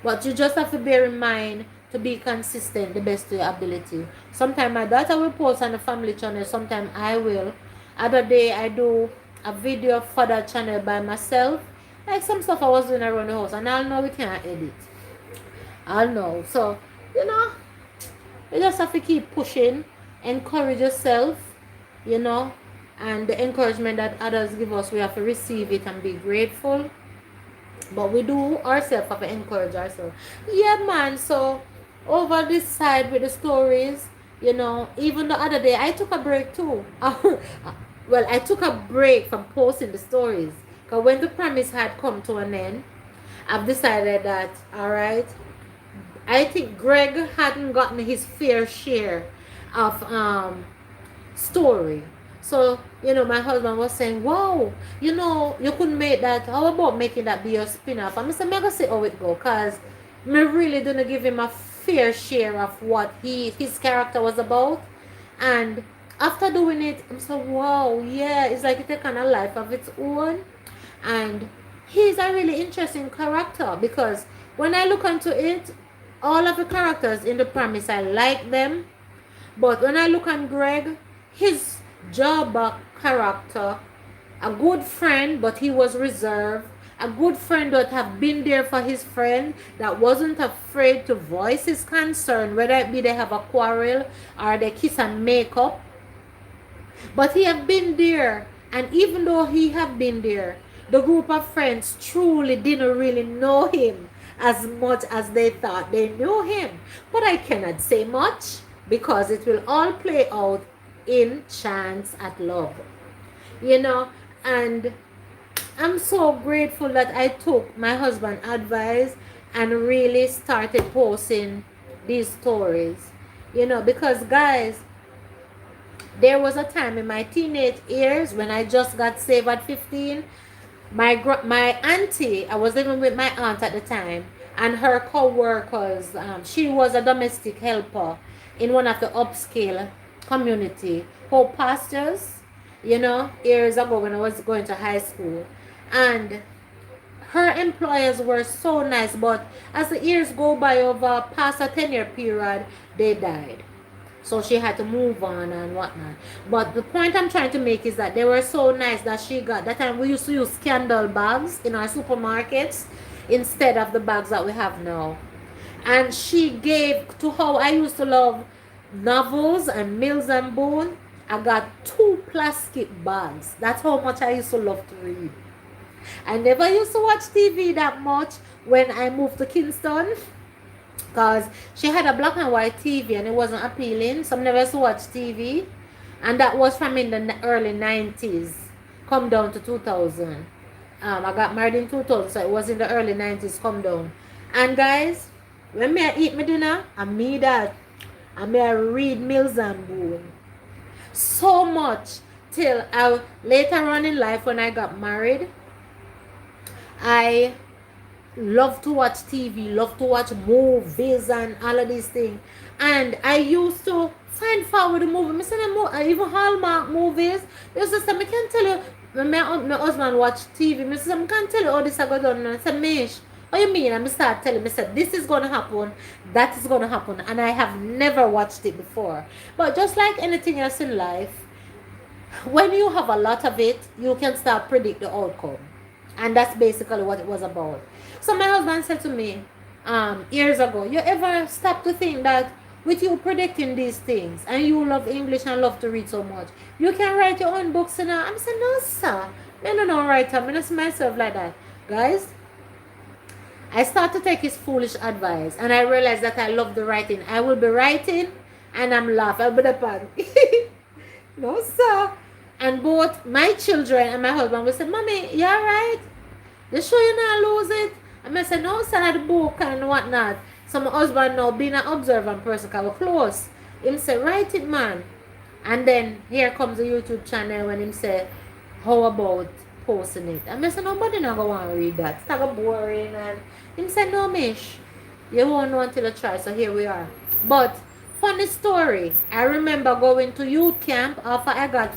But you just have to bear in mind to be consistent the best to your ability. Sometimes my daughter will post on the family channel, sometimes I will. Other day I do a video for that channel by myself, like some stuff I was doing around the house, and I'll know we can't edit. I'll know. So, you know, you just have to keep pushing, encourage yourself, you know, and the encouragement that others give us, we have to receive it and be grateful. But we do ourselves have to encourage ourselves. Yeah, man. So over this side with the stories, you know, even the other day I took a break too. Well, I took a break from posting the stories, because when the promise had come to an end, I've decided that, all right, I think Greg hadn't gotten his fair share of story. So, my husband was saying, wow, you couldn't make that. How about making that be your spin-off? And I said, I'm going to see how it go, because me really didn't give him a fair share of what his character was about. And after doing it, I'm so, wow, yeah, it's like it kind of life of its own. And he's a really interesting character, because when I look into it, all of the characters in The Promise, I like them. But when I look at Greg, his job character, a good friend, but he was reserved. A good friend that have been there for his friend, that wasn't afraid to voice his concern, whether it be they have a quarrel or they kiss and make up. But he have been there, and even though he have been there, the group of friends truly didn't really know him as much as they thought they knew him. But I cannot say much, because it will all play out in Chance at Love. And I'm so grateful that I took my husband's advice and really started posting these stories. Because guys, there was a time in my teenage years when I just got saved at 15. My auntie, I was living with my aunt at the time, and her co-workers, she was a domestic helper in one of the upscale community hope pastors, years ago when I was going to high school. And her employers were so nice, but as the years go by, over past a 10-year period, they died. So she had to move on and whatnot. But the point I'm trying to make is that they were so nice that she got, that time we used to use Scandal bags in our supermarkets instead of the bags that we have now. And she gave to how I used to love novels and Mills and Boone. I got 2 plastic bags. That's how much I used to love to read. I never used to watch TV that much when I moved to Kingston, because she had a black and white TV and it wasn't appealing, so I never used to watch TV. And that was from in the early 90s, come down to 2000. I got married in 2000, so it was in the early 90s, come down. And guys, when I eat my dinner, I mean that. I read Mills and Boone so much till later on in life, when I got married, I love to watch TV, love to watch movies and all of these things. And I used to find fault with the movie. Even Hallmark movies, they used to say, I can tell you, when my husband watch TV, I can tell you how this is going on. I said, Mish, what you mean? And I start telling me, said, this is going to happen, that is going to happen. And I have never watched it before. But just like anything else in life, when you have a lot of it, you can start predict the outcome. And that's basically what it was about. So my husband said to me years ago, you ever stop to think that with you predicting these things, and you love English and love to read so much, you can write your own books? And I said, no sir, I don't write them. I don't see myself like that. Guys, I start to take his foolish advice, and I realize that I love the writing. I will be writing and I'm laughing. I'll be the pan. No sir. And both my children and my husband will say, Mommy, you alright? You sure you not lose it? And I said, no sir, the book and whatnot. So my husband now being an observant person, because we're close, him say, write it man. And then here comes the YouTube channel when him say, how about posting it? And I said, nobody not going to want to read that. It's not boring. And him said, no Mish, you won't know until you try. So here we are. But funny story, I remember going to youth camp after I got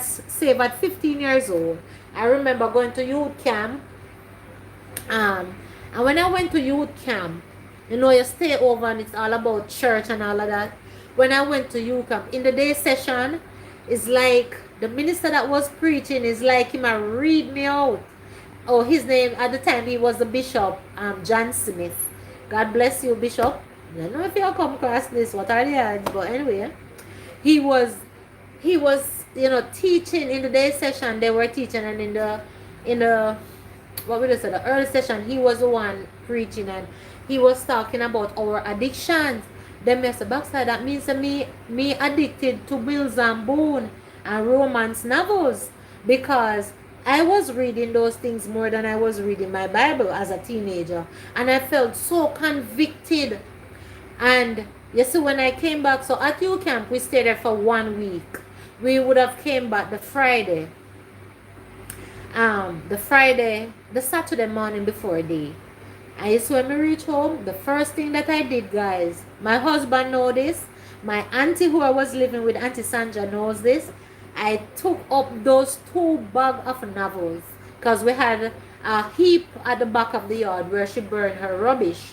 saved at 15 years old. I remember going to youth camp. And when I went to youth camp, you stay over and it's all about church and all of that. When I went to youth camp, in the day session, it's like the minister that was preaching is like him a read me out. Oh, his name at the time, he was the bishop, John Smith. God bless you, bishop. I don't know if you'll come across this, what are the odds? But anyway, he was teaching in the day session. They were teaching, and in the what would I say, the early session, he was the one preaching, and he was talking about our addictions. Then Mr. Baxter, that means that me addicted to Mills and Boone and romance novels, because I was reading those things more than I was reading my Bible as a teenager. And I felt so convicted. And you see, when I came back, so at U Camp, we stayed there for 1 week. We would have came back the Friday. The Saturday morning before day. And you see, when we reach home, the first thing that I did, guys, my husband knows this. My auntie who I was living with, Auntie Sandra, knows this. I took up those 2 bags of novels because we had a heap at the back of the yard where she burned her rubbish.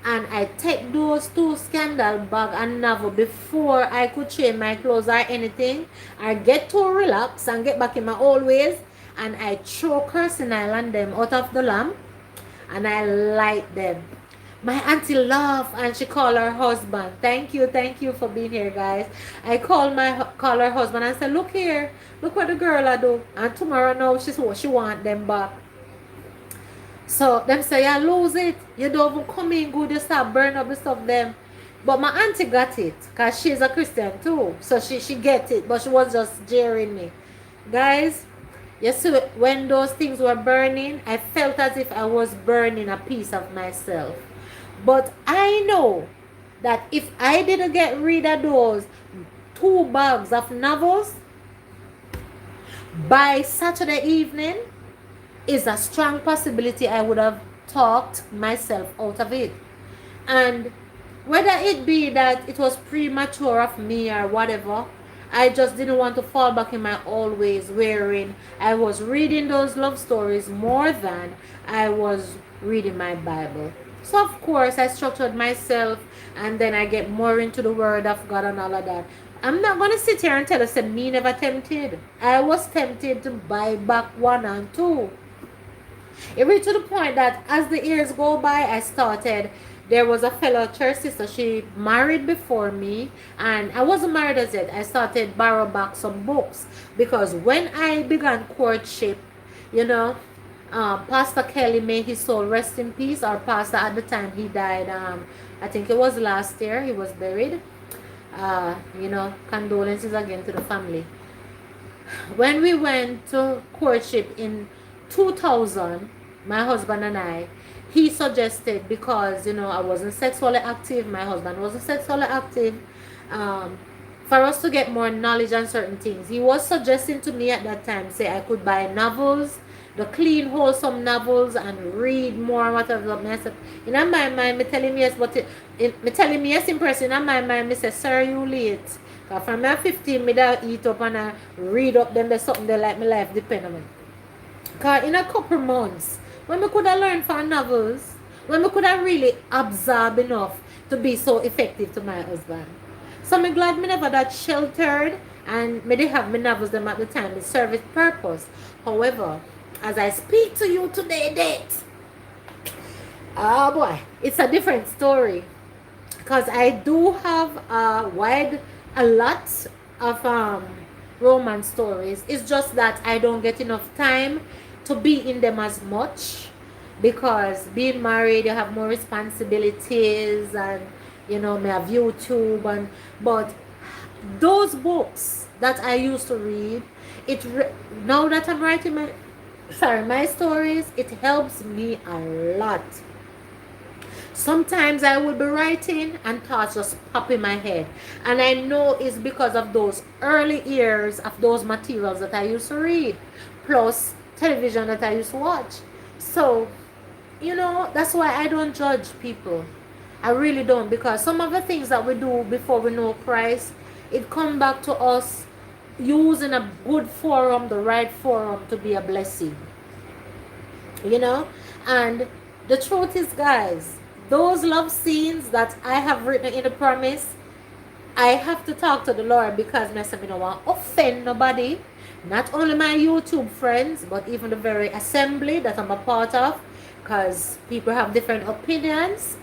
And I take those 2 scandal bag and novel before I could change my clothes or anything. I get to relax and get back in my old ways. And I throw Cursing Island them out of the lamp and I light them. My auntie laughed and she called her husband. Thank you for being here, guys. I call her husband and said, look here, look what the girl I do. And tomorrow now she want them back. So them say, yeah, lose it. You don't even come in good, you start burn up the stuff them. But my auntie got it because she's a Christian too. So she get it, but she was just jeering me. Guys, you see, when those things were burning, I felt as if I was burning a piece of myself. But I know that if I didn't get rid of those 2 bags of novels by Saturday evening, is a strong possibility I would have talked myself out of it. And whether it be that it was premature of me or whatever, I just didn't want to fall back in my old ways wherein I was reading those love stories more than I was reading my Bible. So of course I structured myself and then I get more into the word of God and all of that. I'm not going to sit here and tell you that me never tempted. I was tempted to buy back 1 and 2. It reached to the point that as the years go by, there was a fellow church sister, she married before me, and I wasn't married as yet. I started borrow back some books because when I began courtship, Pastor Kelly, may his soul rest in peace, our pastor at the time, he died, I think it was last year, he was buried. Condolences again to the family. When we went to courtship in 2000, my husband and I, he suggested, because I wasn't sexually active, my husband wasn't sexually active, for us to get more knowledge on certain things, he was suggesting to me at that time, say I could buy novels, the clean wholesome novels, and read more whatever. In my mind, me telling me yes, but me telling me yes in person. In my mind, me say, sir, you late. Cause from my 15, me da eat up and I read up them. There's something that like my life depend on it. Cause in a couple months, when we could have learned from novels, when we could have really absorbed enough to be so effective to my husband. So I'm glad me never that sheltered, and me they have my novels them at the time. It serve its purpose. However, as I speak to you today, oh boy, it's a different story. Because I do have a lot of romance stories. It's just that I don't get enough time to be in them as much, because being married, you have more responsibilities, and me have YouTube, but those books that I used to read, now that I'm writing my stories, it helps me a lot. Sometimes I will be writing and thoughts just pop in my head, and I know it's because of those early years of those materials that I used to read, plus television that I used to watch. So that's why I don't judge people. I really don't, because some of the things that we do before we know Christ, it come back to us using a good forum, the right forum, to be a blessing. And the truth is, guys, those love scenes that I have written in the promise, I have to talk to the Lord, because I don't want to offend nobody, not only my YouTube friends, but even the very assembly that I'm a part of, because people have different opinions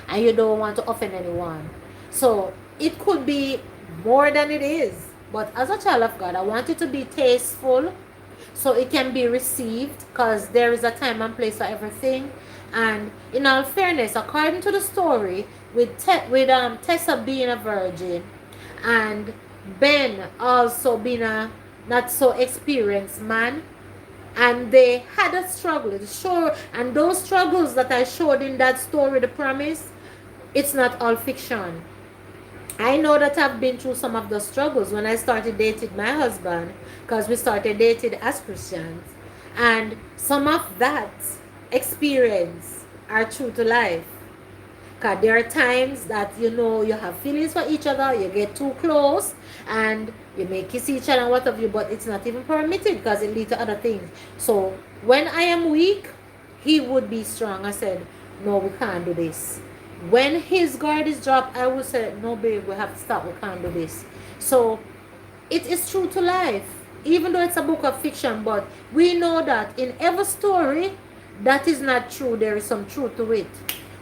and you don't want to offend anyone. So it could be more than it is, but as a child of God, I want it to be tasteful so it can be received, because there is a time and place for everything. And in all fairness, according to the story, with Tessa being a virgin and Ben also being a not so experienced man, and they had a struggle. Sure, and those struggles that I showed in that story, The Promise, it's not all fiction. I know that I've been through some of the struggles when I started dating my husband, because we started dating as Christians. And some of that experience are true to life. Because there are times that you have feelings for each other, you get too close, and you may kiss each other and what have you, but it's not even permitted because it leads to other things. So when I am weak, he would be strong. I said, no, we can't do this. When his guard is dropped, I will say, no, babe, we have to stop, we can't do this. So it is true to life, even though it's a book of fiction, but we know that in every story that is not true, there is some truth to it.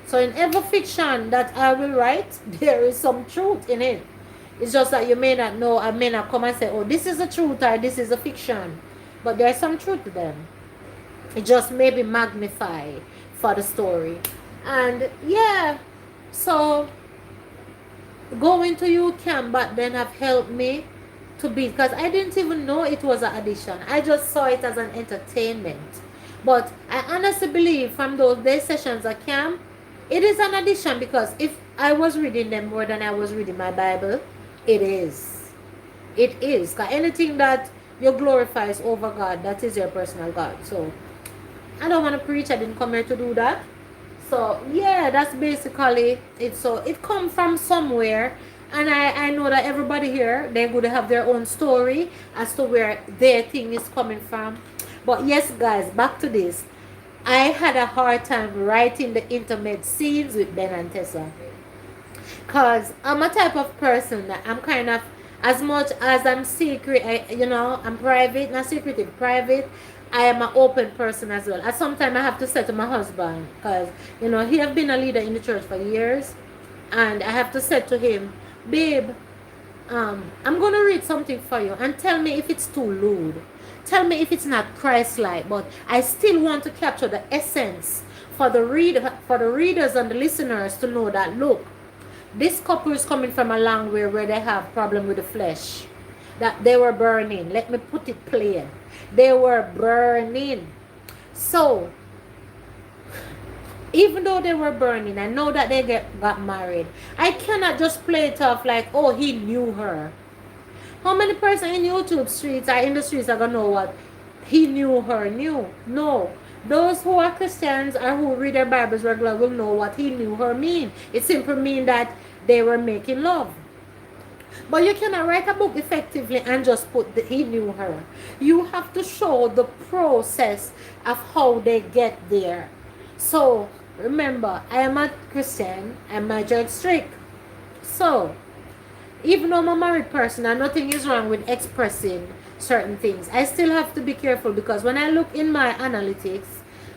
So in every fiction that I will write, there is some truth in it. It's just that you may not know, I may not come and say, oh, this is the truth or this is a fiction. But there's some truth to them. It just may be magnified for the story. And yeah, so going to youth camp back then have helped me to be, because I didn't even know it was an addiction. I just saw it as an entertainment. But I honestly believe from those day sessions at camp, it is an addiction, because if I was reading them more than I was reading my Bible, it is. It is. Because anything that you glorify is over God, that is your personal God. So I don't want to preach. I didn't come here to do that. So yeah, that's basically it. So it comes from somewhere. And I know that everybody here, they're going to have their own story as to where their thing is coming from. But yes, guys, back to this. I had a hard time writing the intimate scenes with Ben and Tessa. Because I'm a type of person that I'm kind of, as much as I'm secret, I'm private, not secretive, private, I am an open person as well. At some time I have to say to my husband, because, he have been a leader in the church for years. And I have to say to him, babe, I'm going to read something for you and tell me if it's too lewd. Tell me if it's not Christ-like, but I still want to capture the essence for the readers and the listeners to know that, look, this couple is coming from a long way where they have problem with the flesh, that they were burning. Let me put it plain. They were burning. So, even though they were burning, I know that they got married. I cannot just play it off like, oh, he knew her. How many person in YouTube streets or in the streets are going to know what he knew her knew? No. Those who are Christians or who read their Bibles regularly will know what he knew her mean. It simply means that they were making love. But you cannot write a book effectively and just put he knew her. You have to show the process of how they get there. So, remember, I am a Christian and my judge strict. So, even though I'm a married person and nothing is wrong with expressing certain things, I still have to be careful, because when I look in my analytics,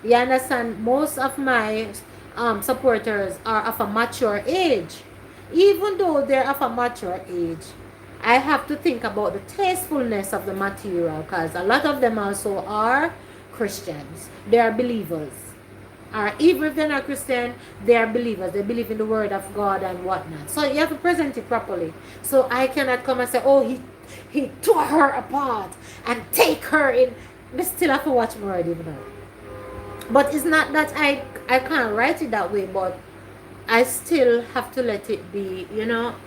you understand, most of my supporters are of a mature age. Even though they're of a mature age, I have to think about the tastefulness of the material, because a lot of them also are Christians. They are believers. Or even if they're not Christian, they are believers. They believe in the word of God and whatnot. So you have to present it properly. So I cannot come and say, oh, he tore her apart and take her in. We still have to watch more, even though. But it's not that I can't write it that way, but I still have to let it be,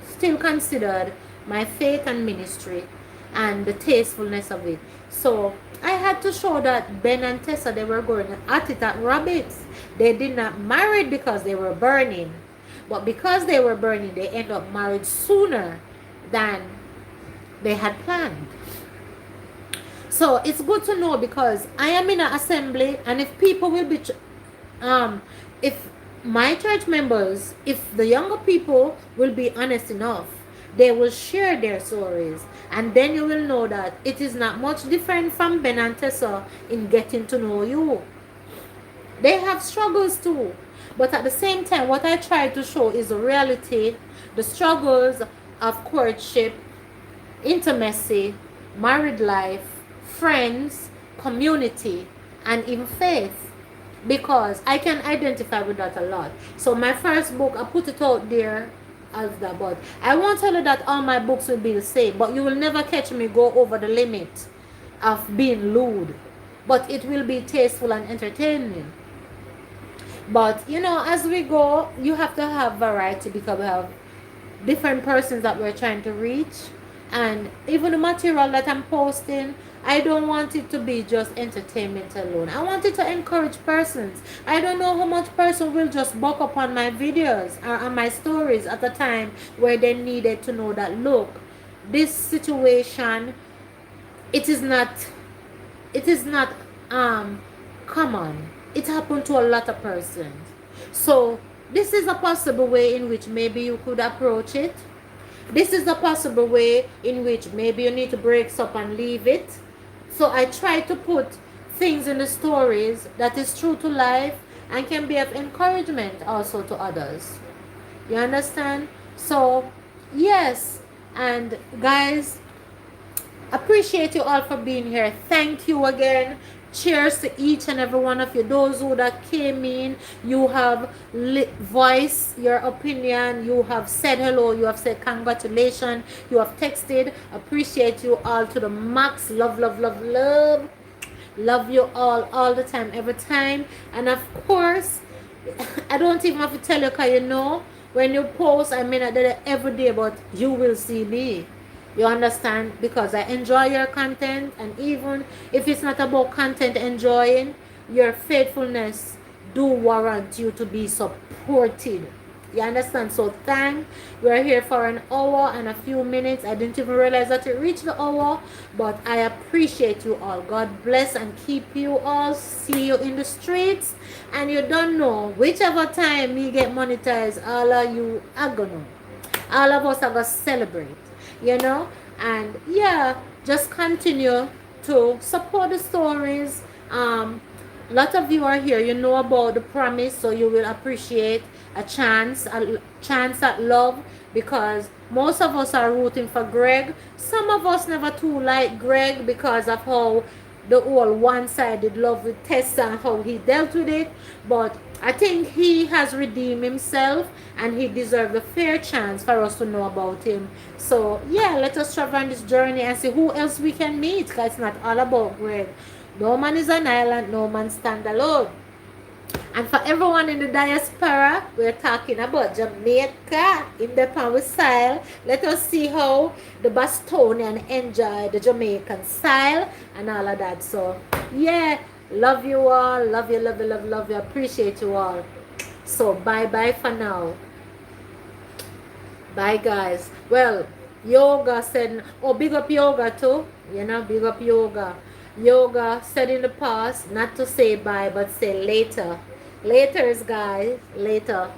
still considered my faith and ministry and the tastefulness of it. So I had to show that Ben and Tessa, they were going at it at rabbits. They did not marry because they were burning. But because they were burning, they end up married sooner than they had planned. So it's good to know, because I am in an assembly, and if people will be, if my church members, if the younger people will be honest enough, they will share their stories, and then you will know that it is not much different from Ben and Tessa in getting to know you. They have struggles too, but at the same time, what I try to show is the reality, the struggles of courtship, intimacy, married life, friends, community, and in faith, because I can identify with that a lot. So my first book, I put it out there as that, but I won't tell you that all my books will be the same, but you will never catch me go over the limit of being lewd. but it will be tasteful and entertaining. But you know, as we go, you have to have variety because we have different persons that we're trying to reach. And even the material that I'm posting, I don't want it to be just entertainment alone. I want it to encourage persons. I don't know how much person will just buck up on my videos or on my stories at the time where they needed to know that, look, this situation, it is not common. It happened to a lot of persons. So this is a possible way in which maybe you could approach it. This is a possible way in which maybe you need to break up and leave it. So I try to put things in the stories that is true to life and can be of encouragement also to others. You understand? So yes, and guys, appreciate you all for being here. Thank you again. Cheers to each and every one of you. Those who that came in, you have voiced your opinion, you have said hello, you have said congratulations, you have texted. Appreciate you all to the max. Love, love, love, love. Love you all the time, every time. And of course, I don't even have to tell you, because you know, when you post, I may not do it every day, but you will see me. You understand? Because I enjoy your content, and even if it's not about content enjoying, your faithfulness do warrant you to be supported. You understand? So thank. We're here for an hour and a few minutes. I didn't even realize that it reached the hour, but I appreciate you all. God bless and keep you all. See you in the streets. And you don't know, whichever time you get monetized, all of you are gonna, all of us are gonna celebrate, you know. And yeah, just continue to support the stories. A lot of you are here, you know about the promise, so you will appreciate a chance at love, because most of us are rooting for Greg. Some of us never too like Greg because of how the whole one-sided love with Tessa and how he dealt with it. But I think he has redeemed himself and he deserves a fair chance for us to know about him. So yeah, let us travel on this journey and see who else we can meet, because it's not all about Greg. No man is an island, no man stand alone. And for everyone in the diaspora, we're talking about Jamaica in the power style. Let us see how the Bostonian enjoy the Jamaican style and all of that. So yeah, love you all. Love you, love you, love you, love you. Appreciate you all. So bye-bye for now. Bye, guys. Well, Yoga said, oh, big up Yoga too. You know, big up Yoga. Yoga said in the past not to say bye, but say later. Laters, guys. Later.